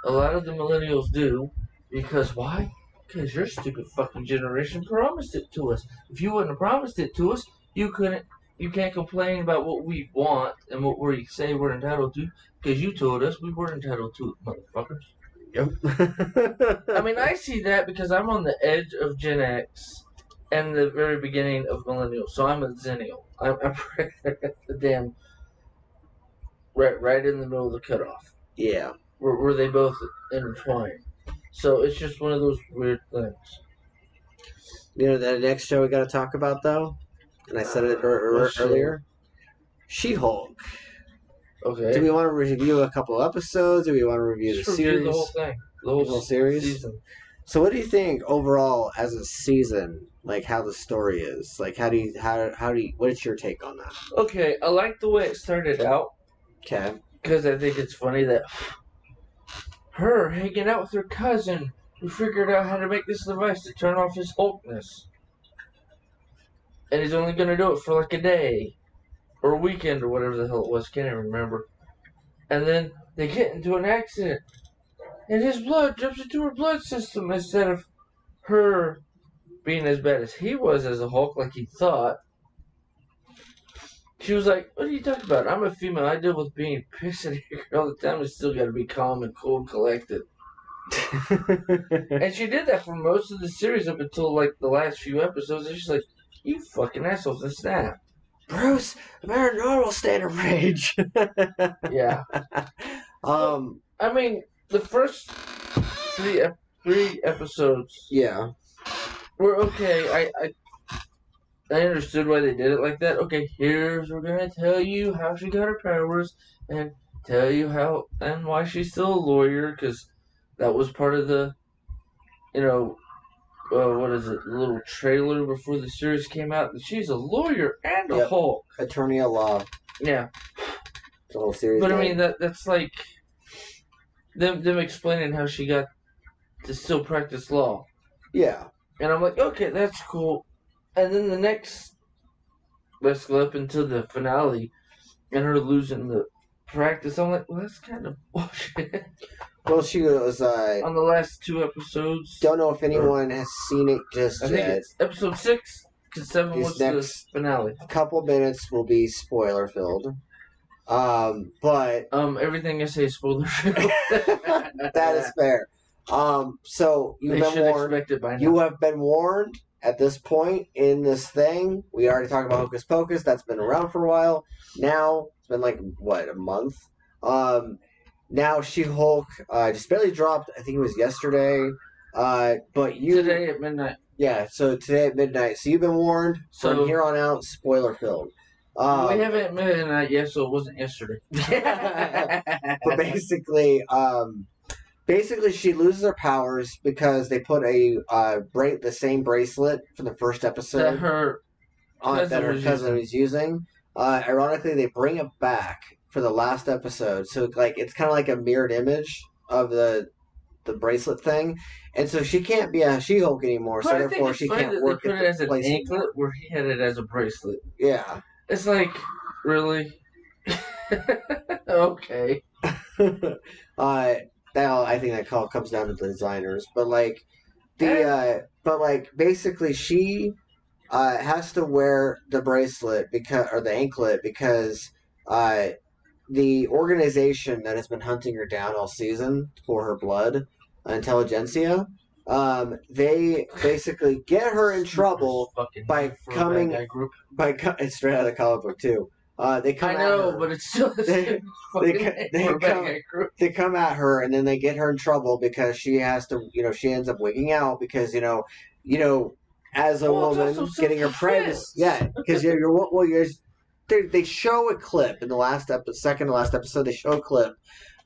A lot of the millennials do, because why? Because your stupid fucking generation promised it to us. If you wouldn't have promised it to us, you can't complain about what we want and what we say we're entitled to, because you told us we were entitled to it, motherfuckers. Yep. I mean, I see that because I'm on the edge of Gen X and the very beginning of millennial, so I'm a Zennial. I'm right there at the damn right in the middle of the cutoff. Yeah. Where they both intertwine. So it's just one of those weird things. You know the next show we got to talk about though, and I said it earlier. She-Hulk. Okay. Do we want to review a couple episodes? Do we want to review the series? The whole thing. The whole series? Season. So what do you think overall as a season, like how the story is? Like how do you what is your take on that? Okay, I like the way it started out. Okay. Because I think it's funny that her hanging out with her cousin who figured out how to make this device to turn off his Hulkness. And he's only going to do it for like a day. Or a weekend or whatever the hell it was. Can't even remember. And then they get into an accident. And his blood jumps into her blood system instead of her being as bad as he was as a Hulk like he thought. She was like, what are you talking about? I'm a female. I deal with being pissed and angry all the time. I still got to be calm and cool and collected. And she did that for most of the series up until like the last few episodes. And she's like, you fucking assholes, and snap. Bruce, I'm at a normal state of rage. Yeah. I mean, the first three episodes. Yeah. Were okay. I understood why they did it like that. Okay, we're gonna tell you how she got her powers and tell you how and why she's still a lawyer because that was part of the, you know, what is it, the little trailer before the series came out. That she's a lawyer and a Hulk. Attorney at law. Yeah. The whole series. But I mean that's like them explaining how she got to still practice law. Yeah. And I'm like, okay, that's cool. And then the next, let's go up until the finale, and her losing the practice. I'm like, well, that's kind of bullshit. Well, she was on the last 2 episodes. Don't know if anyone has seen it just I yet. think it's episode 6, because 7 was the finale. Couple minutes will be spoiler filled. But everything I say is spoiler filled. that is fair. So you've been warned. Expect it by now. You have been warned at this point in this thing. We already talked about Hocus Pocus. That's been around for a while. Now it's been like what, a month. Now She-Hulk just barely dropped. I think it was yesterday. But you today at midnight. Yeah, so today at midnight. So you've been warned. From here on out, spoiler filled. We haven't at midnight yet, so it wasn't yesterday. But basically, she loses her powers because they put the same bracelet from the first episode that her cousin was using. Ironically, they bring it back for the last episode, so like it's kind of like a mirrored image of the bracelet thing, and so she can't be a She-Hulk anymore. But so therefore, she can't work. They put it as an anklet, where he had it as a bracelet. Yeah, it's like really okay. Now I think that call comes down to the designers, but basically she has to wear the bracelet or the anklet because the organization that has been hunting her down all season for her blood, Intelligentsia, they basically get her in trouble by coming it's straight out of the comic book too. They come but it's still they come at her and then they get her in trouble because she has to, she ends up wigging out because as a woman getting her pregnant, because they show a clip in the second to last episode. They show a clip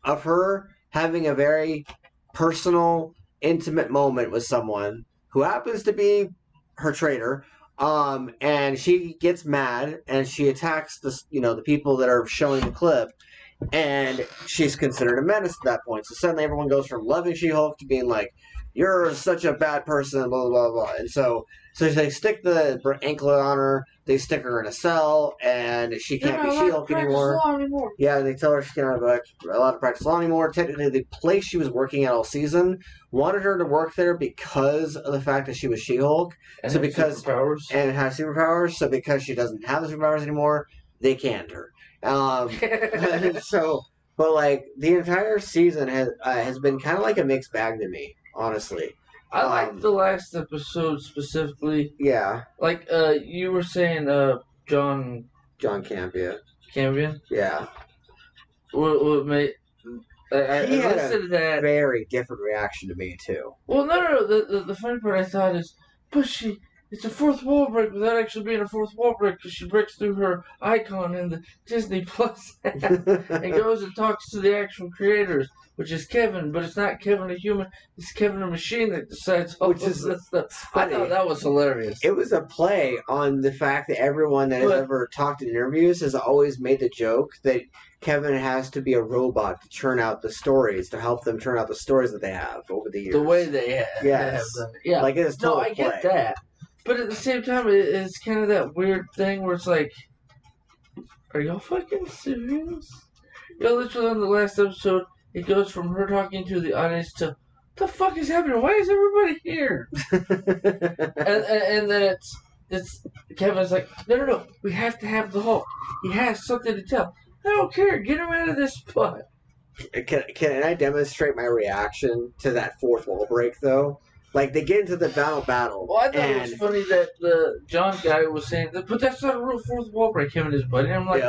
of her having a very personal, intimate moment with someone who happens to be her traitor. And she gets mad and she attacks the people that are showing the clip, and she's considered a menace at that point. So suddenly everyone goes from loving She-Hulk to being like, "You're such a bad person," blah blah blah. And so they stick the anklet on her. They stick her in a cell, and she can't be She-Hulk anymore. Yeah, they tell her she can't be allowed to practice law anymore. Technically, the place she was working at all season wanted her to work there because of the fact that she was She-Hulk. And has superpowers. So because she doesn't have the superpowers anymore, they canned her. But the entire season has been kind of like a mixed bag to me, honestly. I like the last episode specifically. Yeah. Like you were saying, John Campion. Campion? Yeah. What made I listened to that very different reaction to me too. Well, no. The funny part I thought is, but it's a fourth wall break without actually being a fourth wall break because she breaks through her icon in the Disney Plus app and goes and talks to the actual creators, which is Kevin, but it's not Kevin a human, it's Kevin a machine that decides all this stuff. Funny. I thought that was hilarious. It was a play on the fact that everyone that has ever talked in interviews has always made the joke that Kevin has to be a robot to churn out the stories, to help them churn out the stories that they have over the years. The way they have. Yes. Yeah. Like it's total play. Get that. But at the same time, it's kind of that weird thing where it's like, are y'all fucking serious? Literally on the last episode, it goes from her talking to the audience to, what the fuck is happening? Why is everybody here? and then it's Kevin's like, no, we have to have the Hulk. He has something to tell. I don't care. Get him out of this spot. Can I demonstrate my reaction to that fourth wall break, though? Like, they get into the battle. Well, I thought it was funny that the John guy was saying, but that's not a real fourth wall break, him and his buddy. And I'm like,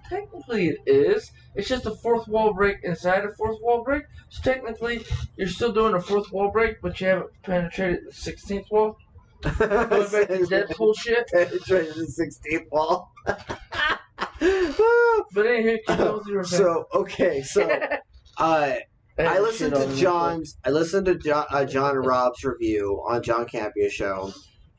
technically it is. It's just a fourth wall break inside a fourth wall break. So technically, you're still doing a fourth wall break, but you haven't penetrated the 16th wall. Going back to Deadpool shit. Treasure the 16th wall. But anyway, keep going with your I listened to John and Rob's review on John Campio's show,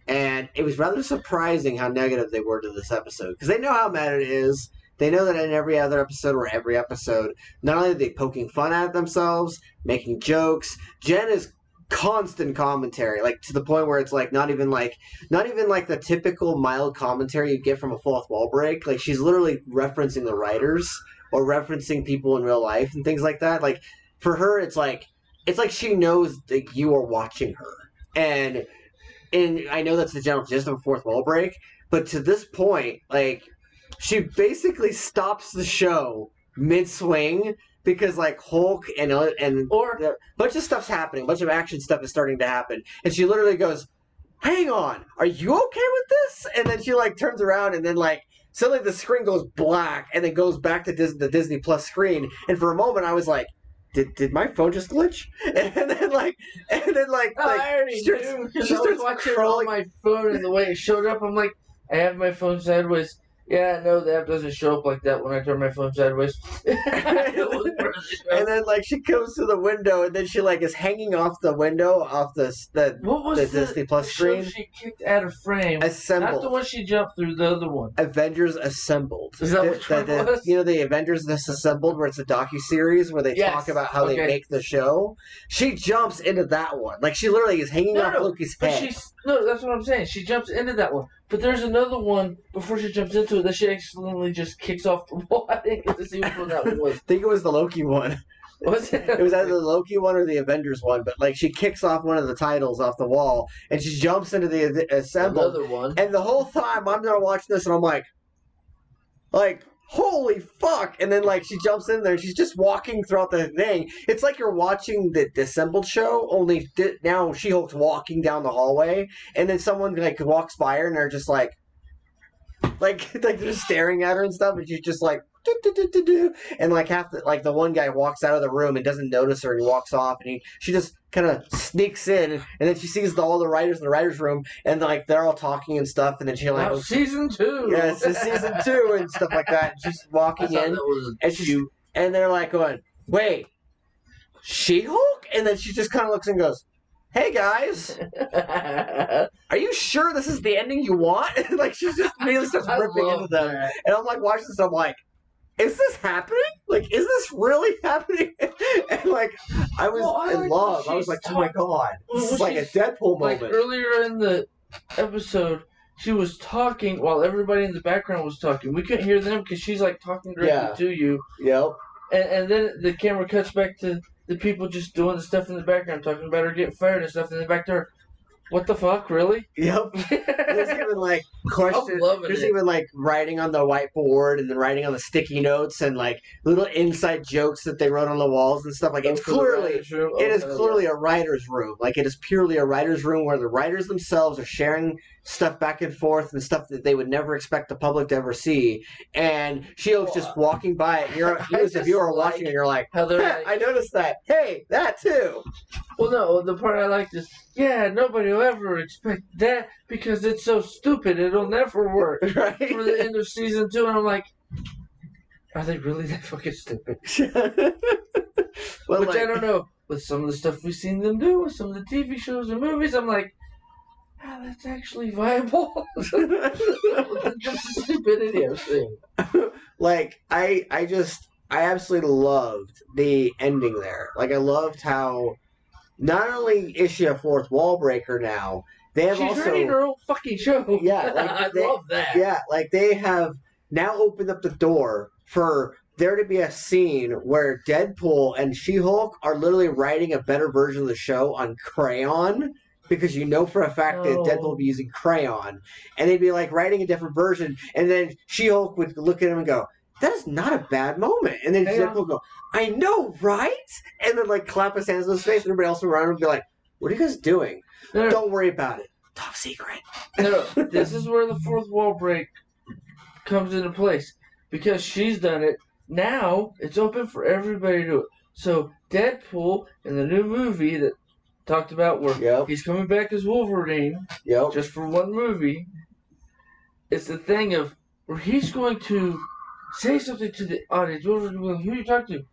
and it was rather surprising how negative they were to this episode, because they know how mad it is. They know that in every other episode or every episode, not only are they poking fun at themselves, making jokes, Jen is constant commentary, like to the point where it's like not even like the typical mild commentary you get from a fourth wall break. Like she's literally referencing the writers or referencing people in real life and things like that. Like for her, it's like she knows that you are watching her, and I know that's the general gist of a fourth wall break, but to this point, like she basically stops the show mid-swing because like Hulk and a bunch of stuff's happening, a bunch of action stuff is starting to happen, and she literally goes, "Hang on, are you okay with this?" And then she like turns around, and then like suddenly the screen goes black, and then goes back to the Disney Plus screen, and for a moment I was like, Did my phone just glitch? And then I already knew because I was watching it on my phone, and the way it showed up, I'm like, I have my phone sideways. Yeah, no, the app doesn't show up like that when I turn my phone sideways. And then like she comes to the window, and then she like is hanging off the window off the Disney Plus screen. She kicked out of frame. Assembled. Not the one she jumped through, the other one. Avengers Assembled. Is that which one it was? You know the Avengers Disassembled, where it's a docuseries where they talk about how they make the show. She jumps into that one. Like she literally is hanging off Loki's head. That's what I'm saying. She jumps into that one. But there's another one before she jumps into it that she accidentally just kicks off the wall. I didn't get to see which one that one was. I think it was the Loki one. Was it? It was either the Loki one or the Avengers one, but like she kicks off one of the titles off the wall, and she jumps into the Assembled. Another one. And the whole time I'm there watching this, and I'm like, holy fuck! And then like she jumps in there, and she's just walking throughout the thing. It's like you're watching the Assembled show, only now She-Hulk's walking down the hallway, and then someone like walks by her, and they're just like they're just staring at her and stuff, and she's just like. And like the one guy walks out of the room and doesn't notice her, and he walks off, and she just kind of sneaks in, and then she sees all the writers in the writers' room, and like they're all talking and stuff, and then she like season 2, yeah, it's season 2 and stuff like that. And she's walking in, and they're like going, "Wait, She-Hulk?" And then she just kind of looks and goes, "Hey guys, are you sure this is the ending you want?" And like she just immediately starts ripping into them, and I'm like watching this, I'm like, is this happening? Like, is this really happening? And like, I was in love. I was like, oh my god, this is like a Deadpool moment. Like earlier in the episode, she was talking while everybody in the background was talking. We couldn't hear them because she's like talking directly to you. Yep. And then the camera cuts back to the people just doing the stuff in the background, talking about her getting fired and stuff, and then back to her. What the fuck, really? Yep. There's even like questions. There's even like writing on the whiteboard, and then writing on the sticky notes, and like little inside jokes that they wrote on the walls and stuff. Like it's clearly, it is clearly a writer's room. Like it is purely a writer's room where the writers themselves are sharing stuff back and forth and stuff that they would never expect the public to ever see. And She-Hulk's just walking by it. You as a viewer are watching, and you're like, I noticed that. Hey, that too. Well, no, the part I liked is, nobody will ever expect that because it's so stupid. It'll never work. Right? For the end of season 2, and I'm like, are they really that fucking stupid? Well, Which I don't know. With some of the stuff we've seen them do, with some of the TV shows and movies, I'm like, that's actually viable. Just the stupidity of things. Like, I absolutely loved the ending there. Like, I loved how not only is she a fourth wall breaker now, she's running her own fucking show. Yeah, like I love that. Yeah, like they have now opened up the door for there to be a scene where Deadpool and She-Hulk are literally writing a better version of the show on crayon, because you know for a fact that Deadpool will be using crayon, and they'd be like writing a different version, and then She-Hulk would look at him and go, "That is not a bad moment," and then Deadpool would go, "I know, right?" And then like clap his hands in his face, and everybody else around him would be like, "What are you guys doing? No. Don't worry about it. Top secret." No, this is where the fourth wall break comes into place, because she's done it. Now it's open for everybody to do it. So Deadpool in the new movie that talked about where he's coming back as Wolverine just for one movie. It's the thing of where he's going to say something to the audience. Wolverine's going to be like, who are you talking to?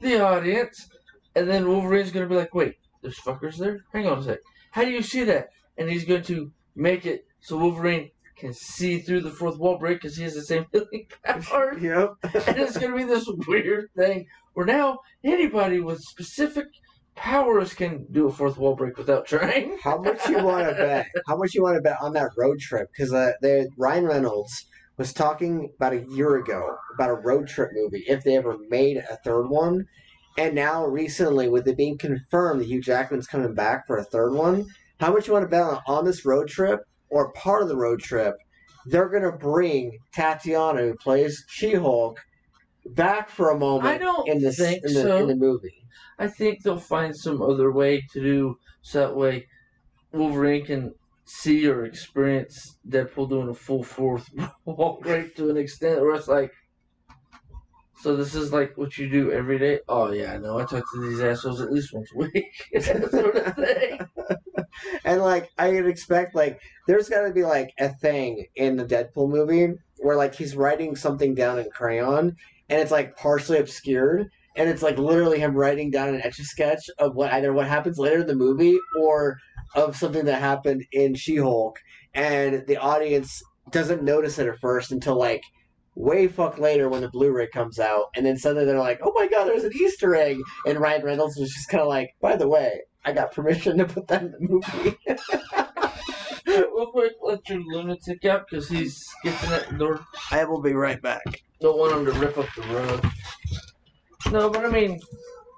The audience. And then Wolverine's going to be like, wait, there's fuckers there? Hang on a sec. How do you see that? And he's going to make it so Wolverine can see through the fourth wall break because he has the same healing power. And it's going to be this weird thing where now anybody with specific powers can do a fourth wall break without trying. How much you want to bet? How much you want to bet on that road trip? Because Ryan Reynolds was talking about a year ago about a road trip movie if they ever made a third one. And now recently, with it being confirmed that Hugh Jackman's coming back for a third one, how much you want to bet on this road trip or part of the road trip? They're going to bring Tatiana, who plays She-Hulk, back for a moment in the movie. I think they'll find some other way to do so that way Wolverine can see or experience Deadpool doing a full fourth wall break to an extent where it's like, so this is like what you do every day? Oh yeah, I know. I talk to these assholes at least once a week. That sort of thing. And like I would expect, like there's got to be like a thing in the Deadpool movie where like he's writing something down in crayon and it's like partially obscured. And it's like literally him writing down an etch-a-sketch of what happens later in the movie or of something that happened in She-Hulk, and the audience doesn't notice it at first until like way fuck later when the Blu-ray comes out, and then suddenly they're like, "Oh my god, there's an Easter egg!" And Ryan Reynolds was just kind of like, "By the way, I got permission to put that in the movie." Real quick, let your lunatic out because he's skipping at the door. I will be right back. Don't want him to rip up the rug. No, but I mean,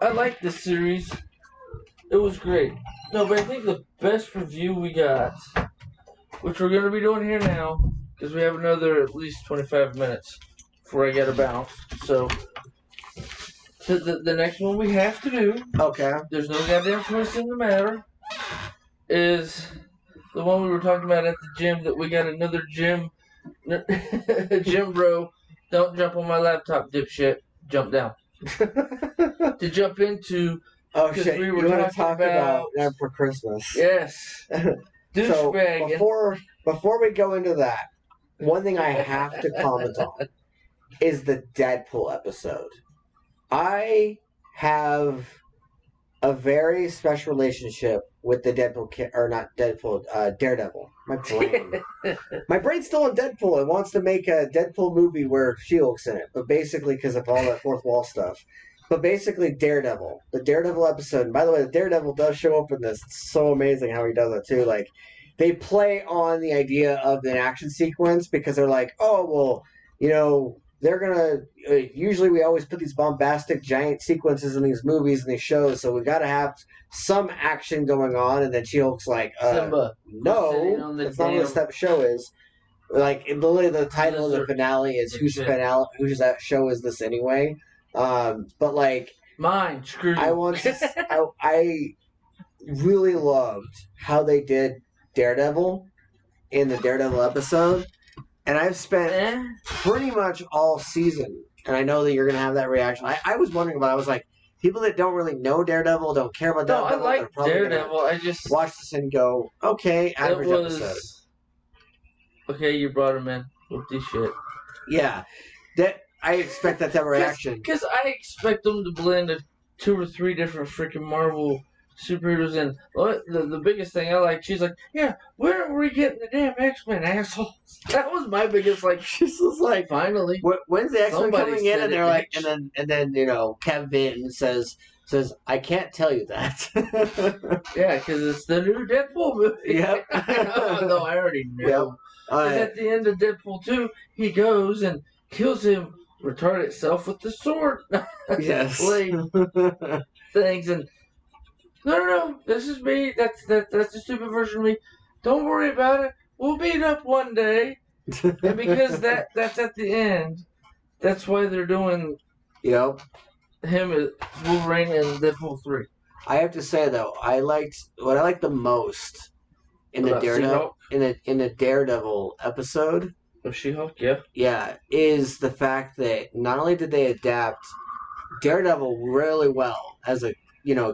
I like this series. It was great. No, but I think the best review we got, which we're going to be doing here now, because we have another at least 25 minutes before I get a bounce. So, the next one we have to do, there's no goddamn twist in the matter, is the one we were talking about at the gym that we got another gym bro. Don't jump on my laptop, dipshit. Jump down. To jump into. Oh shit! We were talking about that for Christmas. Yes. Douchebag. So before we go into that, one thing I have to comment on is the Deadpool episode. I have a very special relationship with the Daredevil. My brain's still on Deadpool. It wants to make a Deadpool movie where She-Hulk's in it, but basically because of all that fourth wall stuff. But basically, Daredevil. The Daredevil episode. And by the way, the Daredevil does show up in this. It's so amazing how he does it, too. Like, they play on the idea of an action sequence because they're like, oh, well, you know, they're going to... usually we always put these bombastic, giant sequences in these movies and these shows, so we got to have some action going on. And then She-Hulk's like, Simba, no, that's not what that show is. Like, literally the title of the finale is whose that show is this anyway? But like mine, screw you. I really loved how they did Daredevil in the Daredevil episode, and I've spent pretty much all season, and I know that you're gonna have that reaction. I was wondering about it. I was like, people that don't really know Daredevil, don't care about Daredevil. No, I like Daredevil. I just watch this and go, okay, average episode. Okay, you brought him in with this shit. Yeah, that. I expect that to have a reaction. Because I expect them to blend 2 or 3 different freaking Marvel superheroes in. The biggest thing I like, she's like, yeah, where are we getting the damn X-Men, assholes? That was my biggest, like, she's just like, finally. When's the X-Men coming in? And they're like, and then you know, Kevin says, I can't tell you that. Yeah, because it's the new Deadpool movie. Yep. No, I already know. Yep. At the end of Deadpool 2, he goes and kills him retarded self with the sword. Yes. Things and no, this is me. That's the stupid version of me. Don't worry about it. We'll meet up one day. And because that's at the end, that's why they're doing him as Wolverine and Deadpool 3. I have to say though, what I liked the most in the Daredevil in the Daredevil episode of She-Hulk, yeah. Yeah, is the fact that not only did they adapt Daredevil really well as a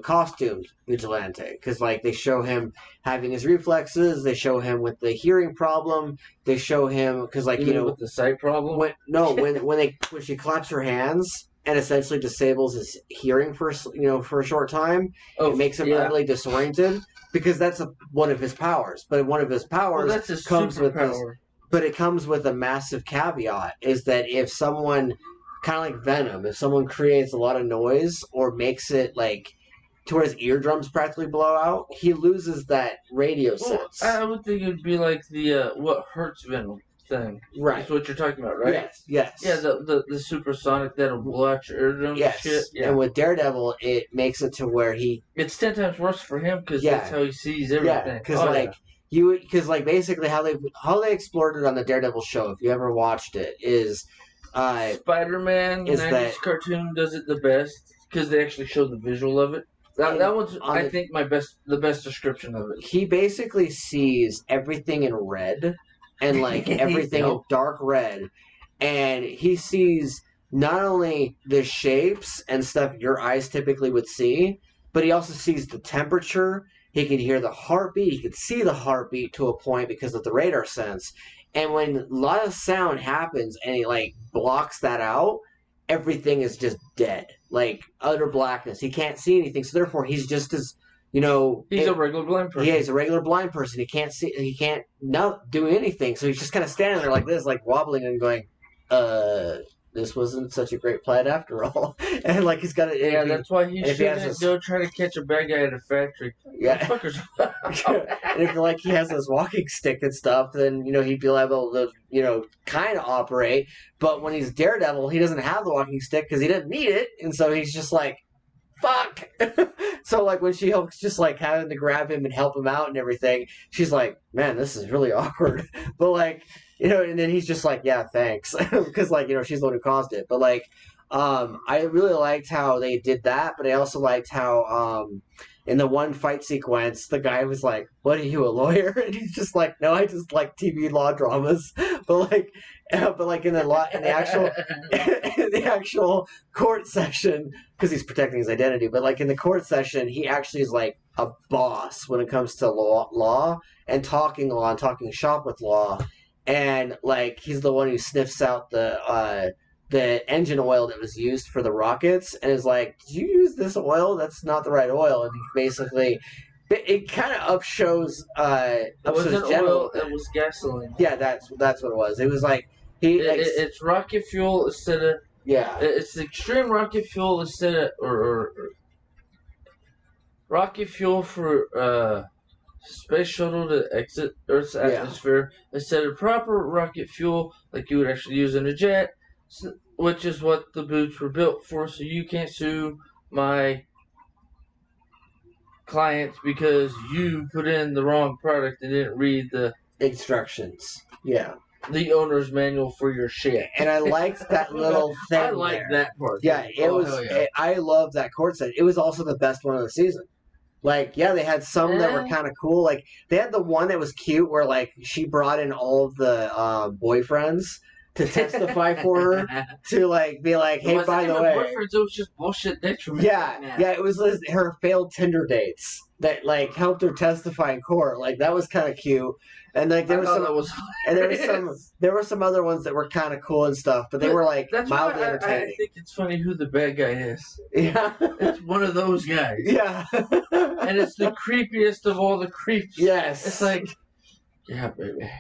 costumed vigilante, because like they show him having his reflexes, they show him with the hearing problem, they show him because like with the sight problem. When she claps her hands and essentially disables his hearing for a short time, it makes him utterly disoriented because that's one of his powers. But one of his powers that's his comes with this. superpower. But it comes with a massive caveat: is that if someone, kind of like Venom, if someone creates a lot of noise or makes it like to where his eardrums practically blow out, he loses that radio sense. I would think it'd be like the what hurts Venom thing. Right. That's what you're talking about, right? Yes. Yeah, the supersonic that'll blow out your eardrums and shit. Yeah. And with Daredevil, it makes it to where it's 10 times worse for him because that's how he sees everything. Yeah, because basically how they explored it on the Daredevil show, if you ever watched it, is Spider-Man 90s cartoon does it the best because they actually show the visual of it. That one's, I think, the best description of it. He basically sees everything in red and like everything in dark red, and he sees not only the shapes and stuff your eyes typically would see, but he also sees the temperature. He can hear the heartbeat. He can see the heartbeat to a point because of the radar sense. And when a lot of sound happens and he like blocks that out, everything is just dead, like utter blackness. He can't see anything, so therefore he's just as he's a regular blind person. Yeah, he's a regular blind person. He can't see. He can't do anything. So he's just kind of standing there like this, like wobbling and going, this wasn't such a great plan after all. And like he's got it. Yeah, that's why he shouldn't go try to catch a bad guy at a factory. Yeah. And if like he has his walking stick and stuff, then he'd be able to kind of operate. But when he's Daredevil, he doesn't have the walking stick because he didn't need it, and so he's just like, fuck. So like when she helps, just like having to grab him and help him out and everything, she's like, man, this is really awkward. But like, and then he's just like, yeah, thanks, because like she's the one who caused it. But like, I really liked how they did that, but I also liked how in the one fight sequence, the guy was like, what are you, a lawyer? And he's just like, no, I just like TV law dramas. But like in the actual court session, because he's protecting his identity, but like in the court session, he actually is like a boss when it comes to law and talking law and talking shop with law. And like he's the one who sniffs out the engine oil that was used for the rockets and is like, did you use this oil? That's not the right oil. And he basically, it kind of upshows it wasn't oil, it was gasoline. Yeah, that's what it was. It was like it's rocket fuel instead of it's extreme rocket fuel instead of or rocket fuel for space shuttle to exit Earth's atmosphere instead of proper rocket fuel like you would actually use in a jet, which is what the boots were built for. So you can't sue my clients because you put in the wrong product and didn't read the instructions. Yeah. The owner's manual for your shit. And I liked that little thing. I liked that part. Yeah, I love that court set. It was also the best one of the season. Like, yeah, they had some that were kind of cool. Like, they had the one that was cute where, like, she brought in all of the boyfriends to testify for her to, like, be like, hey, by the way. Boyfriends, it was just bullshit detriment. Yeah, it was her failed Tinder dates that, like, helped her testify in court. Like, that was kind of cute. And like there were some other ones that were kind of cool and stuff, but they were like mildly entertaining. I think it's funny who the bad guy is. Yeah, it's one of those guys. Yeah, and it's the creepiest of all the creeps. Yes, it's like, yeah, baby.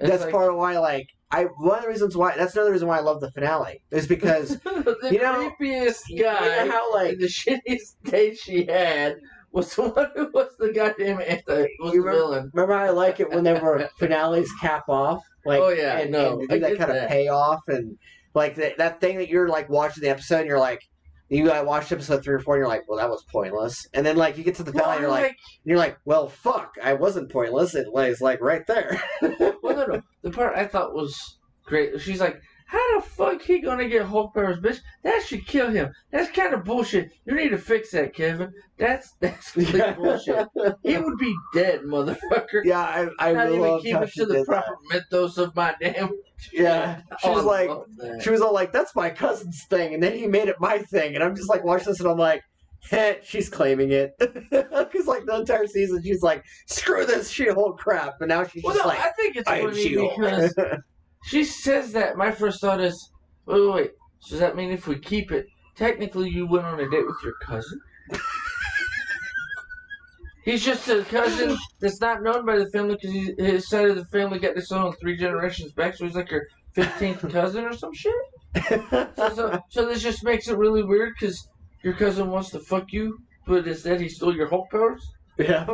That's like, part of why, like, one of the reasons why. That's another reason why I love the finale is because the creepiest guy, how like the shittiest date she had. Was the one who was the goddamn villain. Remember how I like it whenever finales cap off? Like, and do that kind of payoff and like that thing that you're like watching the episode and you're like, you watched episode 3 or 4 and you're like, well, that was pointless. And then like you get to the finale and you're like, well, fuck, I wasn't pointless. It was like right there. Well, no. The part I thought was great. She's like, how the fuck he gonna get Hulk powers, bitch? That should kill him. That's kind of bullshit. You need to fix that, Kevin. That's complete bullshit. He would be dead, motherfucker. Yeah, I really love keep it to the proper mythos of my damn. Yeah, she was all like, "That's my cousin's thing," and then he made it my thing, and I'm just like watching this, and I'm like, She's claiming it. Because, like, the entire season, she's like, screw this She-Hulk crap. But now she's just like, I think it's I am funny She-Hulk. because she says that. My first thought is, wait. So does that mean if we keep it, technically you went on a date with your cousin? He's just a cousin that's not known by the family because his side of the family got this on 3 generations back, so he's like your 15th cousin or some shit. So this just makes it really weird because your cousin wants to fuck you, but instead he stole your Hulk powers. Yeah.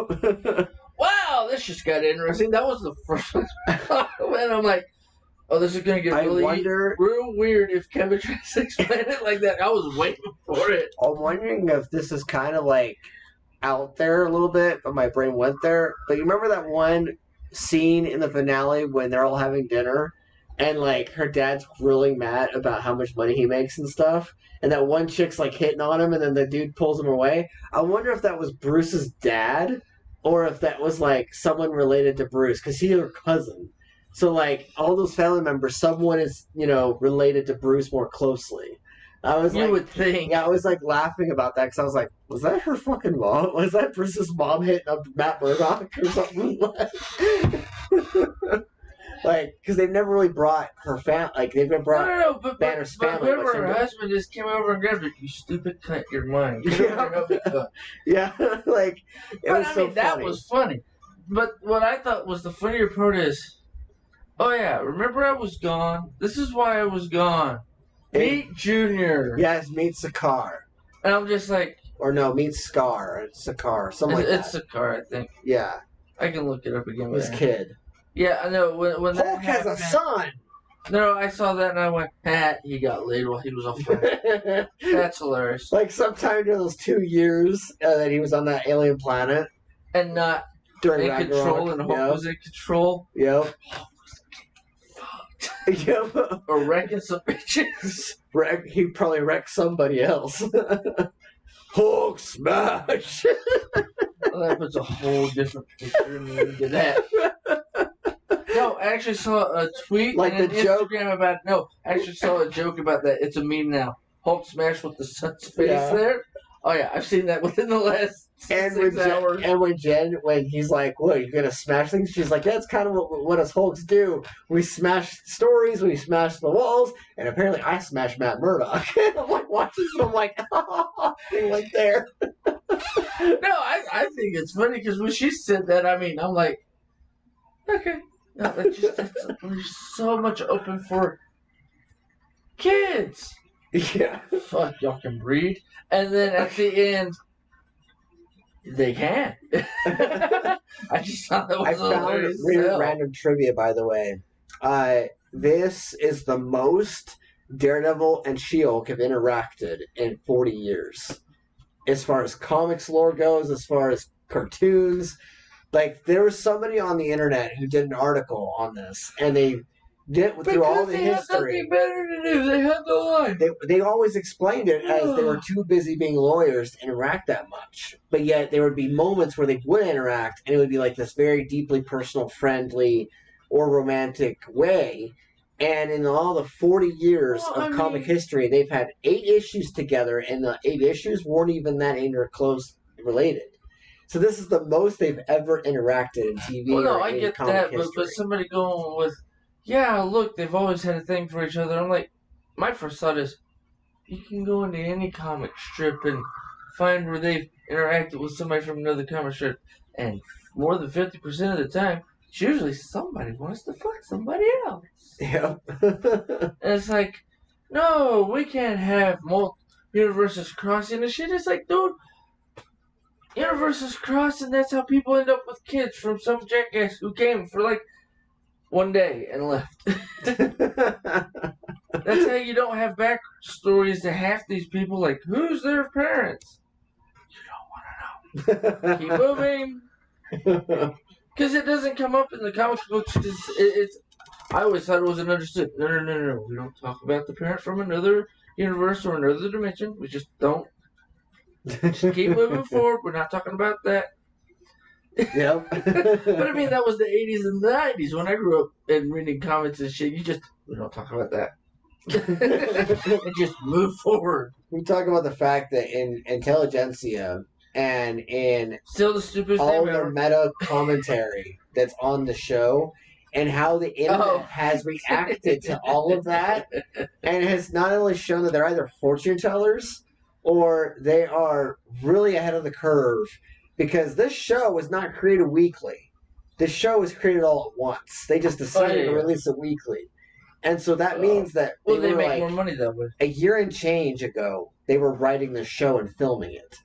Wow, this just got interesting. That was the first one. And I'm like, oh, this is gonna get real weird if Kevin tries to explain it like that. I was waiting for it. I'm wondering if this is kind of like out there a little bit, but my brain went there. But you remember that one scene in the finale when they're all having dinner and like her dad's grilling Matt about how much money he makes and stuff, and that one chick's like hitting on him and then the dude pulls him away? I wonder if that was Bruce's dad or if that was like someone related to Bruce, because he's her cousin. So like all those family members, someone is, related to Bruce more closely. You would think. Yeah, I was like laughing about that because I was like, was that her fucking mom? Was that Bruce's mom hitting up Matt Murdock or something? Like, because they've never really brought her family. Like, they've never brought Banner's family. But her husband just came over and grabbed her. You stupid cunt, you're mine. Yeah, like, it was so funny. That was funny. But what I thought was the funnier part is, oh yeah, remember I was gone? This is why I was gone. Meet Junior. Yes, meet Sakaar. And I'm just like... Or no, meet Sakaar. Something like that. It's Sakaar, I think. Yeah. I can look it up again. His kid. Yeah, I know. When Hulk has a son! No, I saw that and I went, he got laid while he was off fire. That's hilarious. Like sometime during those 2 years that he was on that alien planet. And not during in control, and Hulk was in control. Yep. Yep. Or wrecking some bitches. He probably wrecked somebody else. Hulk smash! Well, that puts a whole different picture into that. No, I actually saw a tweet like and the an joke Instagram about. No, I actually saw a joke about that. It's a meme now. Hulk smash with the sun's face there. Oh yeah, I've seen that within the last 6 hours. And when he's like, "What, you're gonna smash things?" She's like, "Yeah, it's kind of what us Hulks do. We smash stories, we smash the walls, and apparently I smash Matt Murdock." I'm like watching this, and I'm like, right there. No, I think it's funny because when she said that, I'm like, okay. No, there's so much open for kids. Yeah. Fuck, y'all can breed. And then at the end, they can. I just thought that was hilarious. I found random trivia, by the way. This is the most Daredevil and She-Hulk have interacted in 40 years. As far as comics lore goes, as far as cartoons. Like, there was somebody on the internet who did an article on this, and they did through all the history. They had nothing better to do. They had the line. They always explained it as they were too busy being lawyers to interact that much. But yet there would be moments where they would interact, and it would be like this very deeply personal, friendly, or romantic way. And in all the 40 years of comic history, they've had 8 issues together, and the 8 issues weren't even that close related. So this is the most they've ever interacted in TV. Well, no, I get that, but somebody going with, yeah, look, they've always had a thing for each other. I'm like, my first thought is, you can go into any comic strip and find where they've interacted with somebody from another comic strip, and more than 50% of the time, it's usually somebody wants to fuck somebody else. Yeah. And it's like, no, we can't have universes crossing and shit. It's like, dude, universes cross, and that's how people end up with kids from some jackass who came for like 1 day and left. That's how you don't have backstories to half these people. Like, who's their parents? You don't want to know. Keep moving. Because it doesn't come up in the comic books. I always thought it was understood. No. We don't talk about the parent from another universe or another dimension. We just don't. Just keep moving forward. We're not talking about that. Yep. But I mean, that was the 80s and the 90s when I grew up and reading comics and shit. We don't talk about that. and just move forward. We talk about the fact that in Intelligentsia and in Still the stupidest all name the ever. meta commentary that's on the show, and how the internet has reacted to all of that, and has not only shown that they're either fortune tellers or they are really ahead of the curve, because this show was not created weekly. This show was created all at once. They just decided to release it weekly. And so that means that they make more money that way. A year and change ago, they were writing the show and filming it.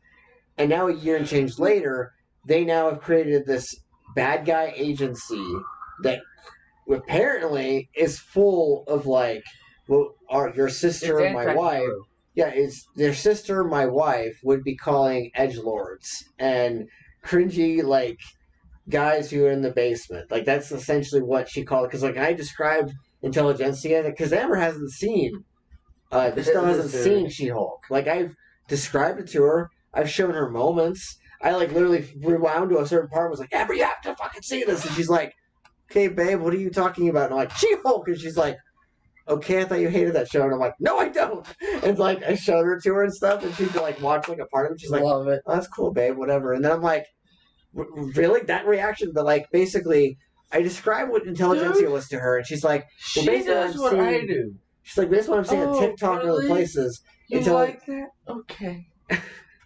And now a year and change later, they now have created this bad guy agency that apparently is full of like, well, your sister and my wife. Yeah, it's their sister, my wife, would be calling edgelords and cringy like guys who are in the basement. Like that's essentially what she called it. Because like I described Intelligentsia, because Amber hasn't seen, still hasn't seen She-Hulk. Like I've described it to her. I've shown her moments. I like literally rewound to a certain part and was like, Amber, you have to fucking see this. And she's like, okay, babe, what are you talking about? And I'm like, She-Hulk. And she's like, okay, I thought you hated that show. And I'm like, no, I don't. And like, I showed her to her and stuff, and she'd like watch like a part of it. She's like, love it. Oh, that's cool, babe, whatever. And then I'm like, really? That reaction? But like, basically, I described what Intelligentsia was to her, and she's like, well, she does what I do. She's like, based on what I'm seeing on TikTok and other places. You like that? Okay.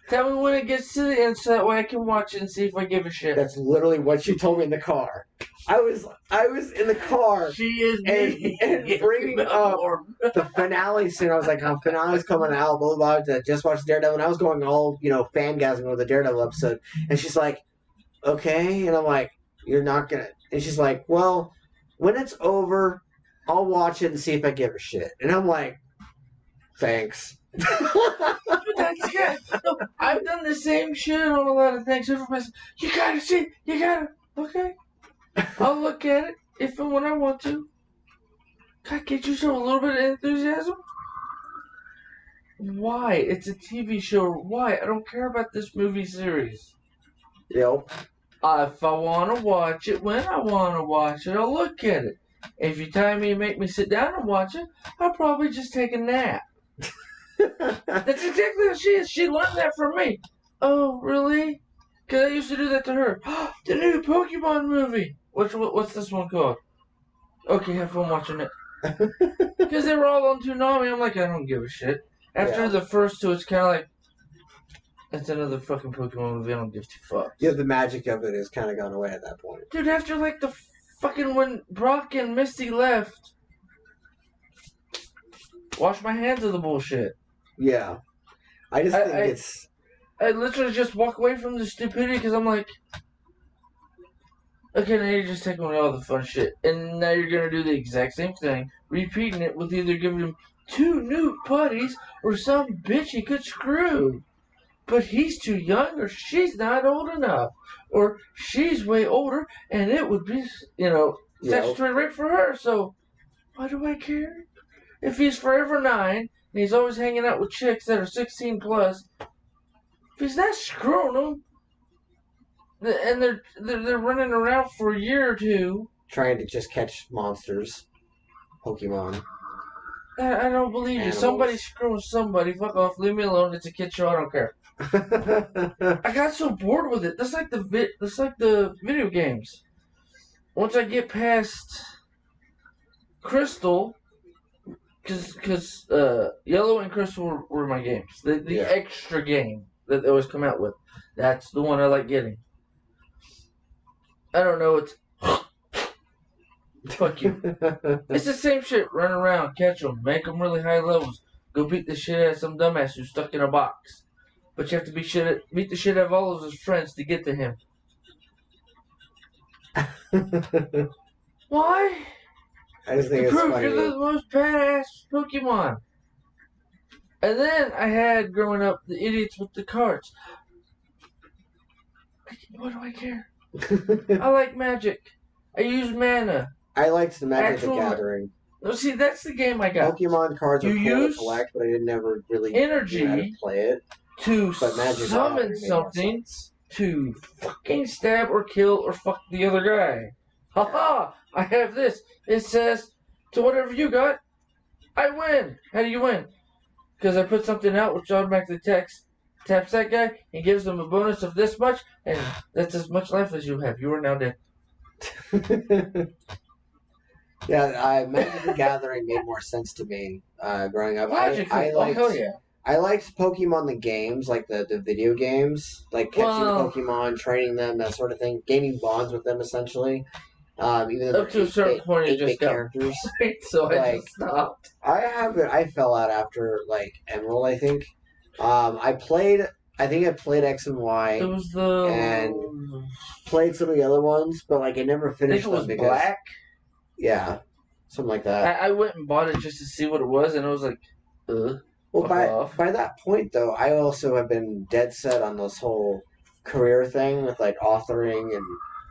Tell me when it gets to the end so that way I can watch it and see if I give a shit. That's literally what she told me in the car. I was in the car. She is and bringing up the finale scene. I was like, oh, finale's coming out, blah, blah, blah. Just watch Daredevil. And I was going all, fangasming over the Daredevil episode. And she's like, okay. And I'm like, you're not going to. And she's like, well, when it's over, I'll watch it and see if I give a shit. And I'm like, thanks. That's good. No, I've done the same shit on a lot of things. Everybody's, you gotta see, you gotta. Okay, I'll look at it if and when I want to. God, get yourself a little bit of enthusiasm. Why? It's a TV show. Why? I don't care about this movie series. Yep. If I want to watch it, when I want to watch it, I'll look at it. If you time me and make me sit down and watch it, I'll probably just take a nap. That's exactly what she is. She learned that from me. Oh, really? Because I used to do that to her. The new Pokemon movie. What's this one called? Okay, have fun watching it. Because they were all on Toonami. I'm like, I don't give a shit. After the first two, it's kind of like, that's another fucking Pokemon movie. I don't give two fucks. Yeah, the magic of it has kind of gone away at that point. Dude, after like the fucking when Brock and Misty left, wash my hands of the bullshit. Yeah. I just think it's... I literally just walk away from the stupidity because I'm like, okay, now you're just taking away all the fun shit. And now you're going to do the exact same thing, repeating it with either giving him 2 new putties or some bitch he could screw. But he's too young or she's not old enough. Or she's way older and it would be, statutory rape for her. So why do I care? If he's forever 9 and he's always hanging out with chicks that are 16 plus, if he's not screwing them, and they're running around for a year or two trying to just catch monsters, Pokemon. I don't believe you. Somebody's screwing somebody. Fuck off. Leave me alone. It's a kid show. I don't care. I got so bored with it. That's like the video games. Once I get past Crystal. Because Yellow and Crystal were my games. The extra game that they always come out with. That's the one I like getting. I don't know. It's... Fuck you. It's the same shit. Run around, catch them, make them really high levels. Go beat the shit out of some dumbass who's stuck in a box. But you have to beat the shit out of all of his friends to get to him. Why? I just think it's funny. You're the most badass Pokemon. And then I had, growing up, the idiots with the cards. What do I care? I like Magic. I use mana. I liked the Magic the Gathering. No, see, that's the game I got. Pokemon cards are cool to collect, but I didn't never really energy know how to play it. To summon something to fucking stab or kill or fuck the other guy. Haha! I have this. It says, to whatever you got, I win. How do you win? Because I put something out which automatically taps that guy and gives them a bonus of this much, and that's as much life as you have. You are now dead. Yeah, Magic the Gathering made more sense to me growing up. Hell yeah. I liked Pokemon the games, like the video games, like catching Pokemon, training them, that sort of thing, gaining bonds with them essentially. Even though up to a certain point, it just got characters, so I just stopped. I fell out after like Emerald, I think. I think I played X and Y. It was and played some of the other ones, but like I never finished them. I think it was Black. Yeah, something like that. I went and bought it just to see what it was, and I was like, ugh. Well, by that point though, I also have been dead set on this whole career thing with like authoring and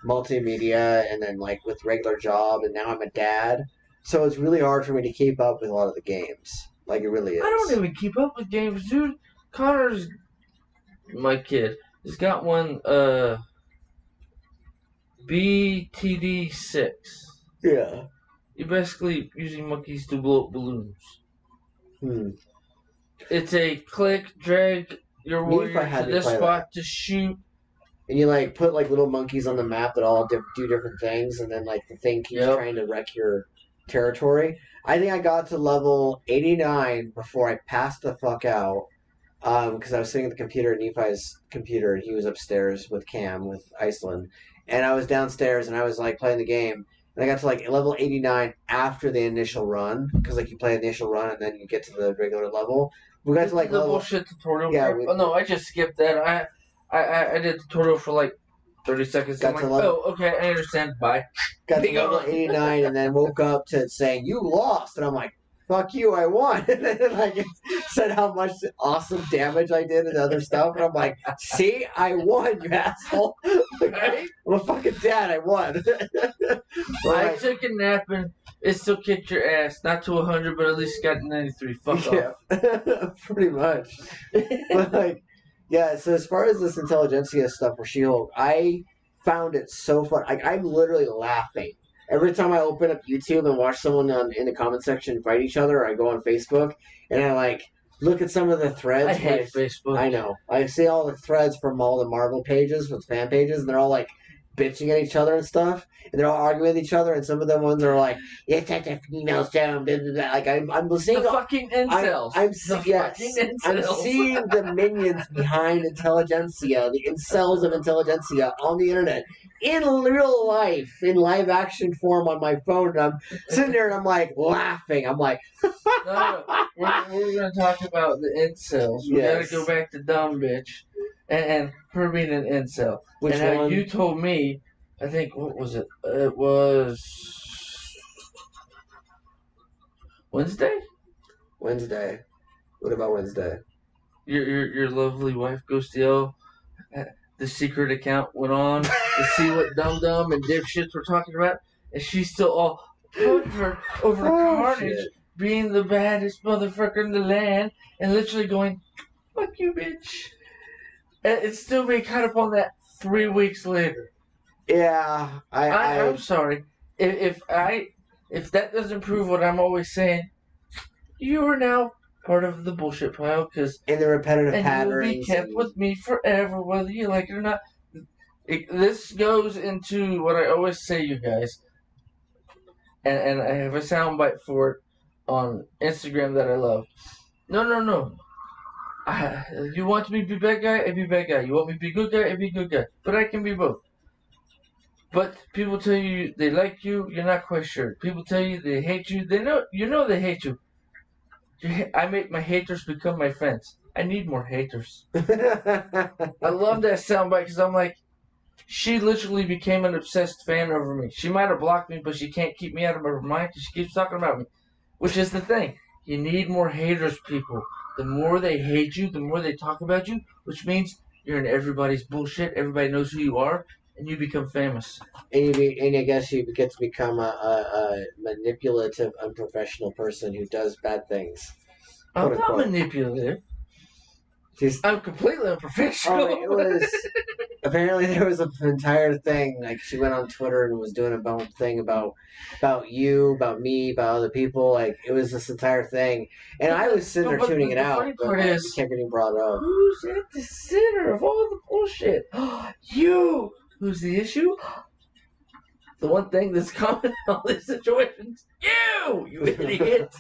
multimedia, and then like with regular job, and now I'm a dad, so it's really hard for me to keep up with a lot of the games. Like it really is. I don't even keep up with games, dude. Connor's my kid. He's got one BTD6. Yeah. You're basically using monkeys to blow up balloons. It's a click, drag your warrior to this spot to shoot. And you like put like little monkeys on the map that all do different things, and then like the thing keeps trying to wreck your territory. I think I got to level 89 before I passed the fuck out. Because I was sitting at the computer, Nephi's computer, and he was upstairs with Cam, with Iceland. And I was downstairs, and I was, like, playing the game. And I got to, like, level 89 after the initial run. Because, like, you play the initial run, and then you get to the regular level. We got to, like, the bullshit tutorial. Yeah. No, I just skipped that. I did the tutorial for, like, 30 seconds. I'm like, okay, I understand. Bye. Got to level 89, and then woke up to saying, you lost. And I'm like, fuck you, I won. And then like it said how much awesome damage I did and other stuff. And I'm like, see, I won, you asshole. Right? I'm a fucking dad, I won. I took a nap and it still kicked your ass. Not to 100, but at least got 93. Fuck off. Pretty much. But like, yeah, so as far as this Intelligentsia stuff for She-Hulk, I found it so fun. Like, I'm literally laughing. Every time I open up YouTube and watch someone in the comment section fight each other, or I go on Facebook and I like look at some of the threads. I hate Facebook. I know. I see all the threads from all the Marvel pages with fan pages, and they're all like bitching at each other and stuff, and they're all arguing with each other. And some of the ones are like, "It's such a female down." Like I'm seeing the fucking incels. I'm seeing the minions behind Intelligentsia, the incels of Intelligentsia on the internet. In real life, in live action form on my phone, and I'm sitting there and I'm like laughing. I'm like, no, we're going to talk about the incels. We got to go back to dumb bitch and her being an incel. Which and one? You told me, I think, what was it? It was Wednesday. Wednesday. What about Wednesday? Your lovely wife goes to yell. The secret account went on to see what dum-dum and dipshits were talking about, and she's still all over Karnage being the baddest motherfucker in the land, and literally going, fuck you, bitch. And it's still being caught up on that 3 weeks later. Yeah, I'm sorry. If that doesn't prove what I'm always saying, you are now part of the bullshit pile, and the repetitive patterns, and you'll be kept with me forever, whether you like it or not. This goes into what I always say, you guys, and I have a soundbite for it on Instagram that I love. No. You want me to be bad guy? I be bad guy. You want me to be good guy? I be good guy. But I can be both. But people tell you they like you, you're not quite sure. People tell you they hate you, they know they hate you. I make my haters become my friends. I need more haters. I love that soundbite because I'm like, she literally became an obsessed fan over me. She might have blocked me, but she can't keep me out of her mind because she keeps talking about me. Which is the thing. You need more haters, people. The more they hate you, the more they talk about you, which means you're in everybody's bullshit. Everybody knows who you are, and you become famous. And I guess you get to become a manipulative, unprofessional person who does bad things. I'm not manipulative. I'm completely unprofessional. It was apparently there was an entire thing. Like she went on Twitter and was doing a thing about you, about me, about other people. Like it was this entire thing, and I was sitting there tuning it out. Funny But part like, is, it kept getting brought up. who's at the center of all the bullshit? You. Who's the issue? The one thing that's common in all these situations. You idiot.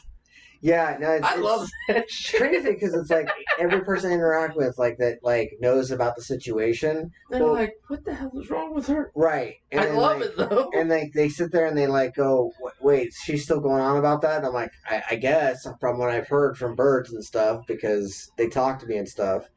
Yeah, no, I love that shit. Crazy because it's like every person I interact with, like that, like knows about the situation. They're like, "What the hell is wrong with her?" Right. And I then, love like, it though. And they sit there and they like go, "Wait, she's still going on about that?" And I'm like, I guess from what I've heard from birds and stuff because they talk to me and stuff.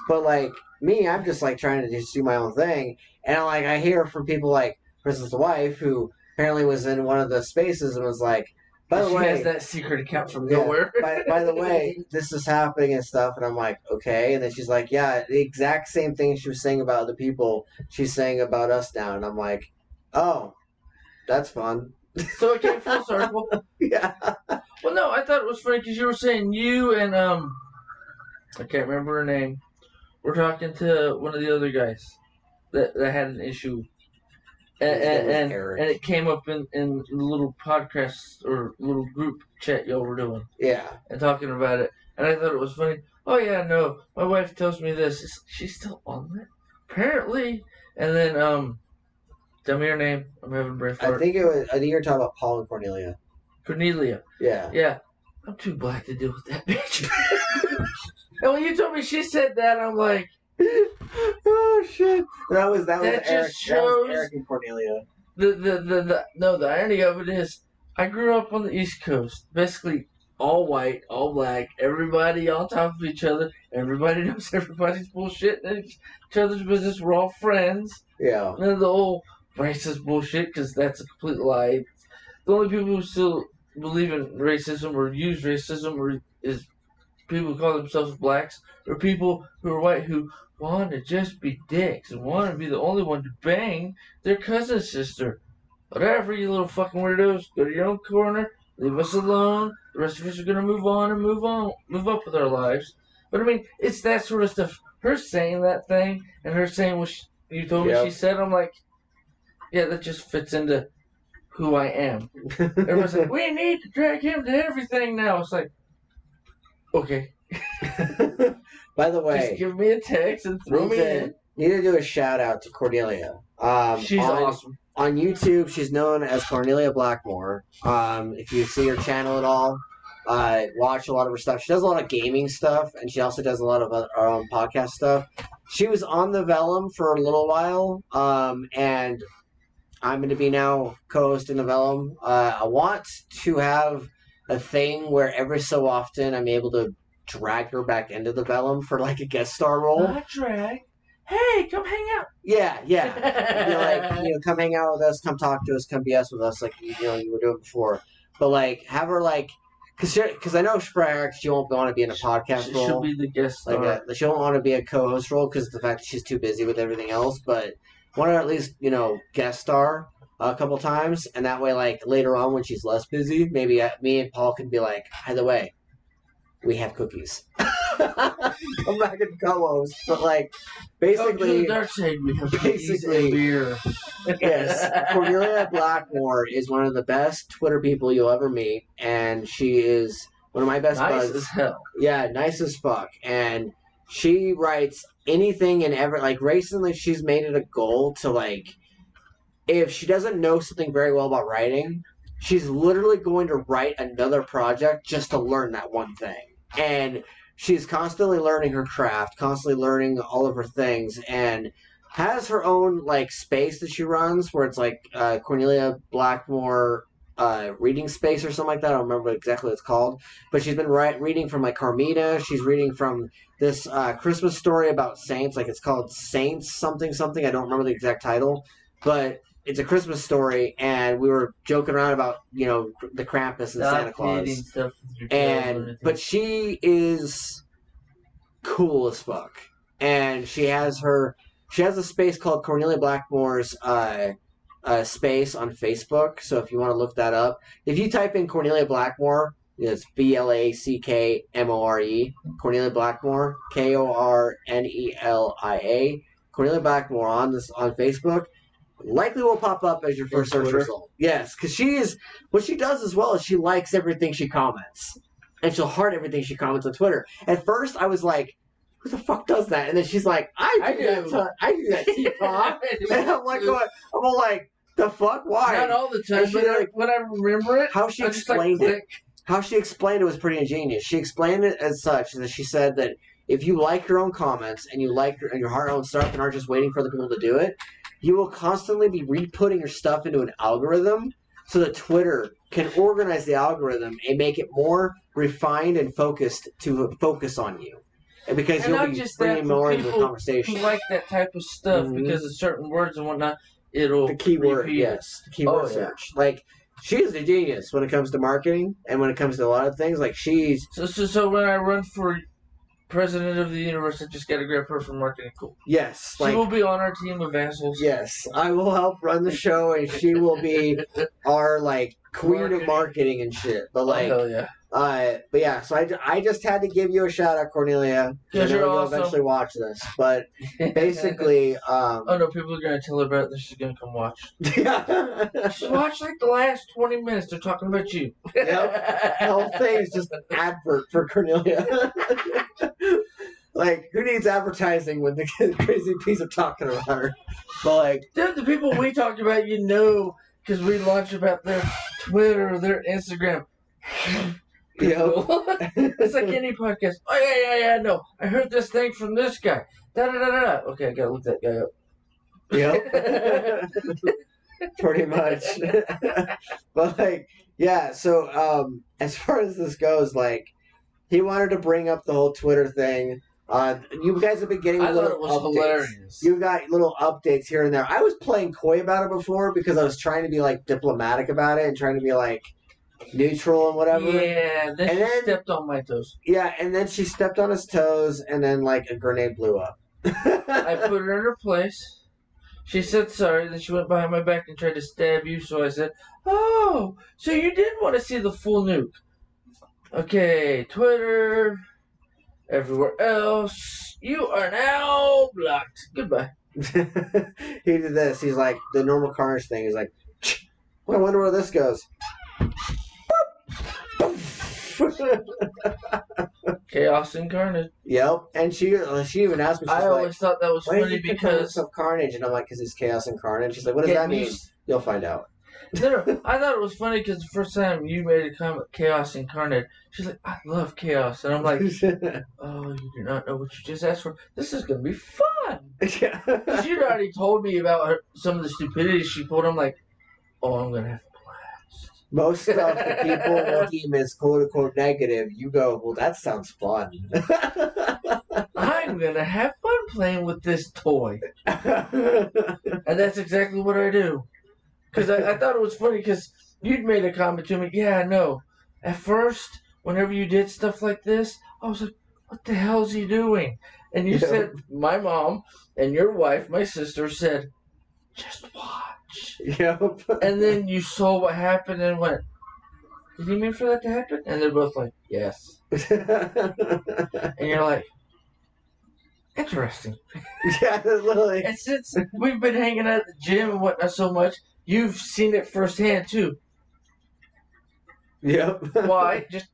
But like me, I'm just like trying to just do my own thing, and I hear from people like, for instance, the wife who apparently was in one of the spaces and was like. By the way, she has that secret account from nowhere. by the way, this is happening and stuff, and I'm like, okay. And then she's like, yeah, the exact same thing she was saying about other people, she's saying about us now. And I'm like, oh, that's fun. So it came full circle. Yeah. Well, no, I thought it was funny because you were saying you and I can't remember her name. We're talking to one of the other guys that had an issue. And it came up in the little podcast or little group chat y'all were doing. Yeah. And talking about it. And I thought it was funny. Oh, yeah, no. My wife tells me this. She's still on that? Apparently. And then, tell me her name. I'm having brain fart. I think you were talking about Paul and Cornelia. Cornelia. Yeah. Yeah. I'm too black to deal with that bitch. And when you told me she said that, I'm like, oh shit! That was Eric. Shows that was Eric and Cornelia. The irony of it is, I grew up on the East Coast, basically all white, all black, everybody on top of each other. Everybody knows everybody's bullshit and each other's business. We're all friends. Yeah. None of the old racist bullshit, because that's a complete lie. The only people who still believe in racism or use racism is people who call themselves blacks, or people who are white who want to just be dicks and want to be the only one to bang their cousin's sister. Whatever, you little fucking weirdos. Go to your own corner. Leave us alone. The rest of us are going to move up with our lives. But I mean, it's that sort of stuff. Her saying that thing and her saying what you told me she said, I'm like, yeah, that just fits into who I am. Everyone's like, we need to drag him to everything now. It's like, okay. By the way, just give me a text and throw me in. Need to do a shout out to Cornelia. She's awesome. On YouTube, she's known as Cornelia Blackmore. If you see her channel at all, watch a lot of her stuff. She does a lot of gaming stuff, and she also does a lot of her own podcast stuff. She was on the Vellum for a little while, and I'm going to be now co-hosting the Vellum. I want to have a thing where every so often I'm able to drag her back into the Vellum for like a guest star role. Not drag. Hey, come hang out. Yeah. Come hang out with us, come talk to us, come BS with us, like you were doing before. But like, have her like, because I know she won't want to be in a podcast role. She'll be the guest star. She won't want to be a co-host role because of the fact that she's too busy with everything else. But want to at least guest star a couple times, and that way, like later on when she's less busy, maybe me and Paul can be like, by the way, we have cookies. I'm not gonna co-host, but like basically, the dark side, we have cookies and beer. Yes, Cornelia Blackmore is one of the best Twitter people you'll ever meet, and she is one of my best buds. Nice as hell. Yeah, nice as fuck, and she writes anything and ever. Like recently, she's made it a goal to like, if she doesn't know something very well about writing, she's literally going to write another project just to learn that one thing. And she's constantly learning her craft, constantly learning all of her things, and has her own like space that she runs where it's like Cornelia Blackmore reading space or something like that. I don't remember exactly what it's called. But she's been reading from like Carmina. She's reading from this Christmas story about saints. Like it's called Saints something something. I don't remember the exact title. But it's a Christmas story, and we were joking around about the Krampus and Santa Claus. But she is cool as fuck, and she has a space called Cornelia Blackmore's space on Facebook. So if you want to look that up, if you type in Cornelia Blackmore, it's Blackmore, Cornelia Blackmoria, Cornelia Blackmore on Facebook likely will pop up as your first search result. Yes, because what she does as well is she likes everything she comments. And she'll heart everything she comments on Twitter. At first, I was like, who the fuck does that? And then she's like, I do that, TPAW. And I'm like, I'm all like, the fuck? Why? Not all the time, but when I remember it, how she explained it. How she explained it was pretty ingenious. She explained it as such that she said that if you like your own comments and you like your heart own stuff and aren't just waiting for other people to do it, you will constantly be re-putting your stuff into an algorithm so that Twitter can organize the algorithm and make it more refined and focused to focus on you. And because you'll be bringing more into the conversation. Who like that type of stuff because of certain words and whatnot, it'll the keyword, yes, the keyword search. Like, she's a genius when it comes to marketing and when it comes to a lot of things. Like, she's so when I run for president of the universe, I just got to grab her for marketing. Cool. Yes, she will be on our team of assholes. Yes, I will help run the show, and she will be our queen of marketing and shit. But hell yeah. But yeah, so I just had to give you a shout out, Cornelia. I know you'll eventually watch this, but basically, oh no, people are gonna tell her about this. She's gonna come watch. Yeah, just watch the last 20 minutes. They're talking about you. Yep. The whole thing is just an advert for Cornelia. Who needs advertising when the crazy piece are talking about her? But the people we talked about, because we launched about their Twitter or their Instagram. It's like any podcast. Oh yeah, no. I heard this thing from this guy. Da. Okay, I gotta look that guy up. Yep. Pretty much. But yeah, so as far as this goes, he wanted to bring up the whole Twitter thing. You guys have been getting little updates. Hilarious. You got little updates here and there. I was playing coy about it before because I was trying to be diplomatic about it and trying to be neutral and whatever. Yeah, then she stepped on my toes. Yeah, and then she stepped on his toes, and then a grenade blew up. I put her in her place. She said sorry, then she went behind my back and tried to stab you, so I said, oh, so you did want to see the full nuke. Okay, Twitter, everywhere else, you are now blocked. Goodbye. He did this. He's the normal Karnage thing. He's well, I wonder where this goes. Chaos and Karnage. Yep, and she even asked me. I always thought that was funny because of Karnage, and I'm because it's Chaos and Karnage. She's what does that mean? You'll find out. No, I thought it was funny because the first time you made a comment, Chaos and Karnage, she's I love Chaos, and I'm oh, you do not know what you just asked for. This is gonna be fun. Yeah. She'd already told me about some of the stupidity she pulled. I'm oh, I'm gonna have. Most of the people will deem as quote-unquote negative. You go, well, that sounds fun. I'm going to have fun playing with this toy. And that's exactly what I do. Because I thought it was funny because you'd made a comment to me. Yeah, I know. At first, whenever you did stuff like this, I was like, what the hell is he doing? And you said, my mom and your wife, my sister, said, just watch. Yep. And then you saw what happened and went, did you mean for that to happen? And they're both yes. And you're interesting. Yeah, literally. And since we've been hanging out at the gym and whatnot so much, you've seen it firsthand too. Yep. Why? Just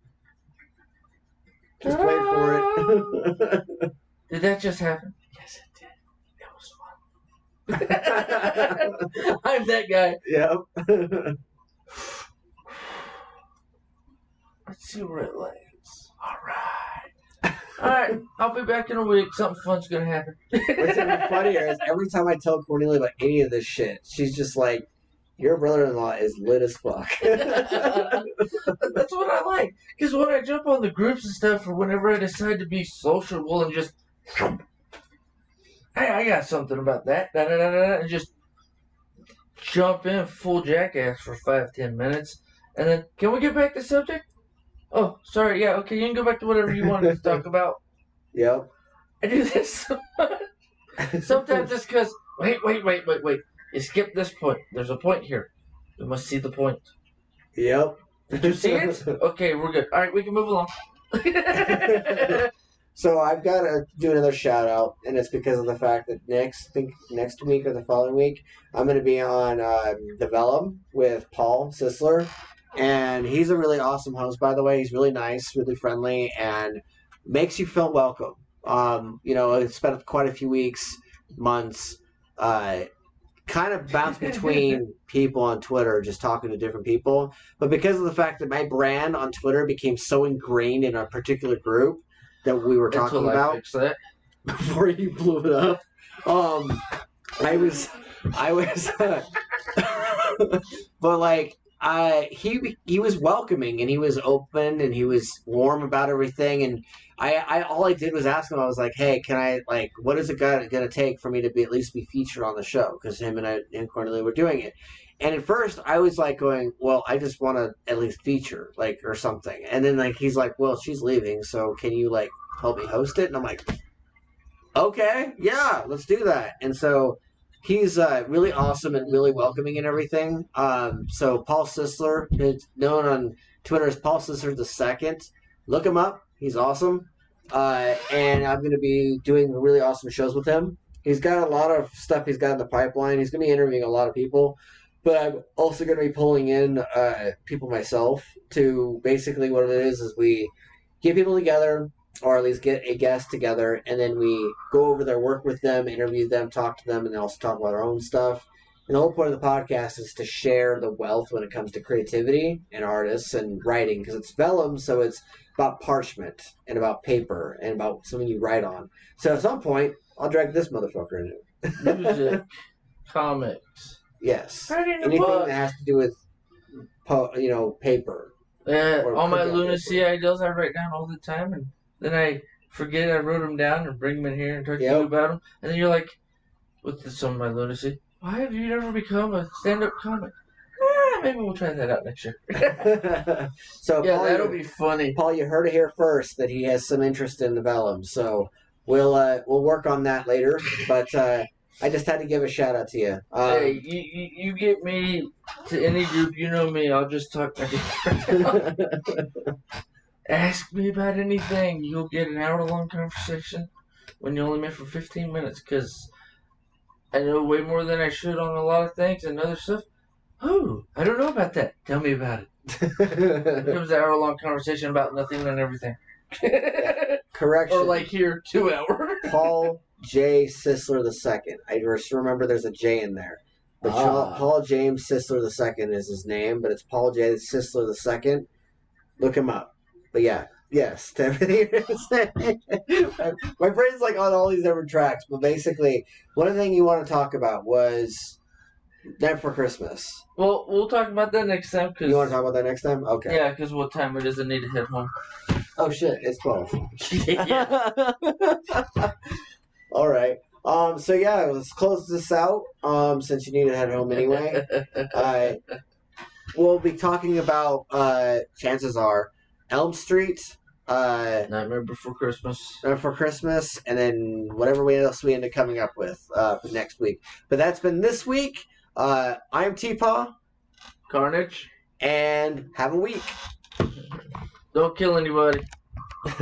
wait for it. Did that just happen? Yes, it did. It was fun. I'm that guy. Yep. Let's see where it lands. Alright, I'll be back in a week. Something fun's gonna happen. What's even funnier is every time I tell Cornelia about any of this shit, she's just your brother-in-law is lit as fuck. That's what I like. Because when I jump on the groups and stuff, or whenever I decide to be sociable and just, hey, I got something about that, and just jump in full jackass for 5-10 minutes, and then, can we get back to subject? Oh, sorry, yeah, okay, you can go back to whatever you wanted to talk about. Yep. I do this sometimes it's because, wait. You skipped this point. There's a point here. You must see the point. Yep. Did you see it? Okay, we're good. All right, we can move along. So I've got to do another shout out, and it's because of the fact that next week or the following week, I'm going to be on the Vellum with Paul Sisler, and he's a really awesome host, by the way. He's really nice, really friendly, and makes you feel welcome. I spent quite a few weeks, months, kind of bounce between people on Twitter, just talking to different people. But because of the fact that my brand on Twitter became so ingrained in a particular group that we were talking about before you blew it up, I was, but like. He was welcoming and he was open and he was warm about everything, and I all I did was ask him. I was like, hey, can I, like, what is it gonna take for me to at least be featured on the show? Because him and Cornelia were doing it, and at first I was like going, well, I just want to at least feature, like, or something. And then like he's like, well, she's leaving, so can you like help me host it? And I'm like, okay, yeah, let's do that. And so he's really awesome and really welcoming and everything. So Paul Sisler, is known on Twitter as Paul Sisler II. Look him up. He's awesome. And I'm going to be doing really awesome shows with him. He's got a lot of stuff he's got in the pipeline. He's going to be interviewing a lot of people. But I'm also going to be pulling in people myself to basically what it is we get people together, or at least get a guest together, and then we go over their work with them, interview them, talk to them, and then also talk about our own stuff. And the whole point of the podcast is to share the wealth when it comes to creativity and artists and writing, because it's vellum, so it's about parchment and about paper and about something you write on. So at some point, I'll drag this motherfucker in it. Music, comics. Yes. Writing a Anything book. that has to do with, paper. All my lunacy ideas I write down all the time, and then I forget I wrote them down and bring them in here and talk to you about them. And then you're like, with some of my lunacy, why have you never become a stand-up comic? Maybe we'll try that out next year. So yeah, Paul, that'll be funny. Paul, you heard it here first that he has some interest in the vellum. So we'll work on that later. But I just had to give a shout out to you. Hey, you get me to any group, you know me. I'll just talk to you. Ask me about anything. You'll get an hour-long conversation when you only met for 15 minutes, because I know way more than I should on a lot of things and other stuff. Oh, I don't know about that. Tell me about it. It becomes an hour-long conversation about nothing and everything. Correction. Or like here, 2 hours. Paul J. Sisler II. I just remember there's a J in there. But Paul James Sisler II is his name, but it's Paul J. Sisler II. Look him up. But yeah, yes, to everything you're saying. My brain's like on all these different tracks, but basically, one thing you want to talk about was Night for Christmas. Well, we'll talk about that next time. You want to talk about that next time? Okay. Yeah, because what time it is, I need to head home. Oh shit, it's 12. Yeah. All right. So yeah, let's close this out. Since you need to head home anyway. We'll be talking about chances are Elm Street, Nightmare Before Christmas. And then whatever else we end up coming up with for next week. But that's been this week. I'm TPAW. Karnage. And have a week. Don't kill anybody.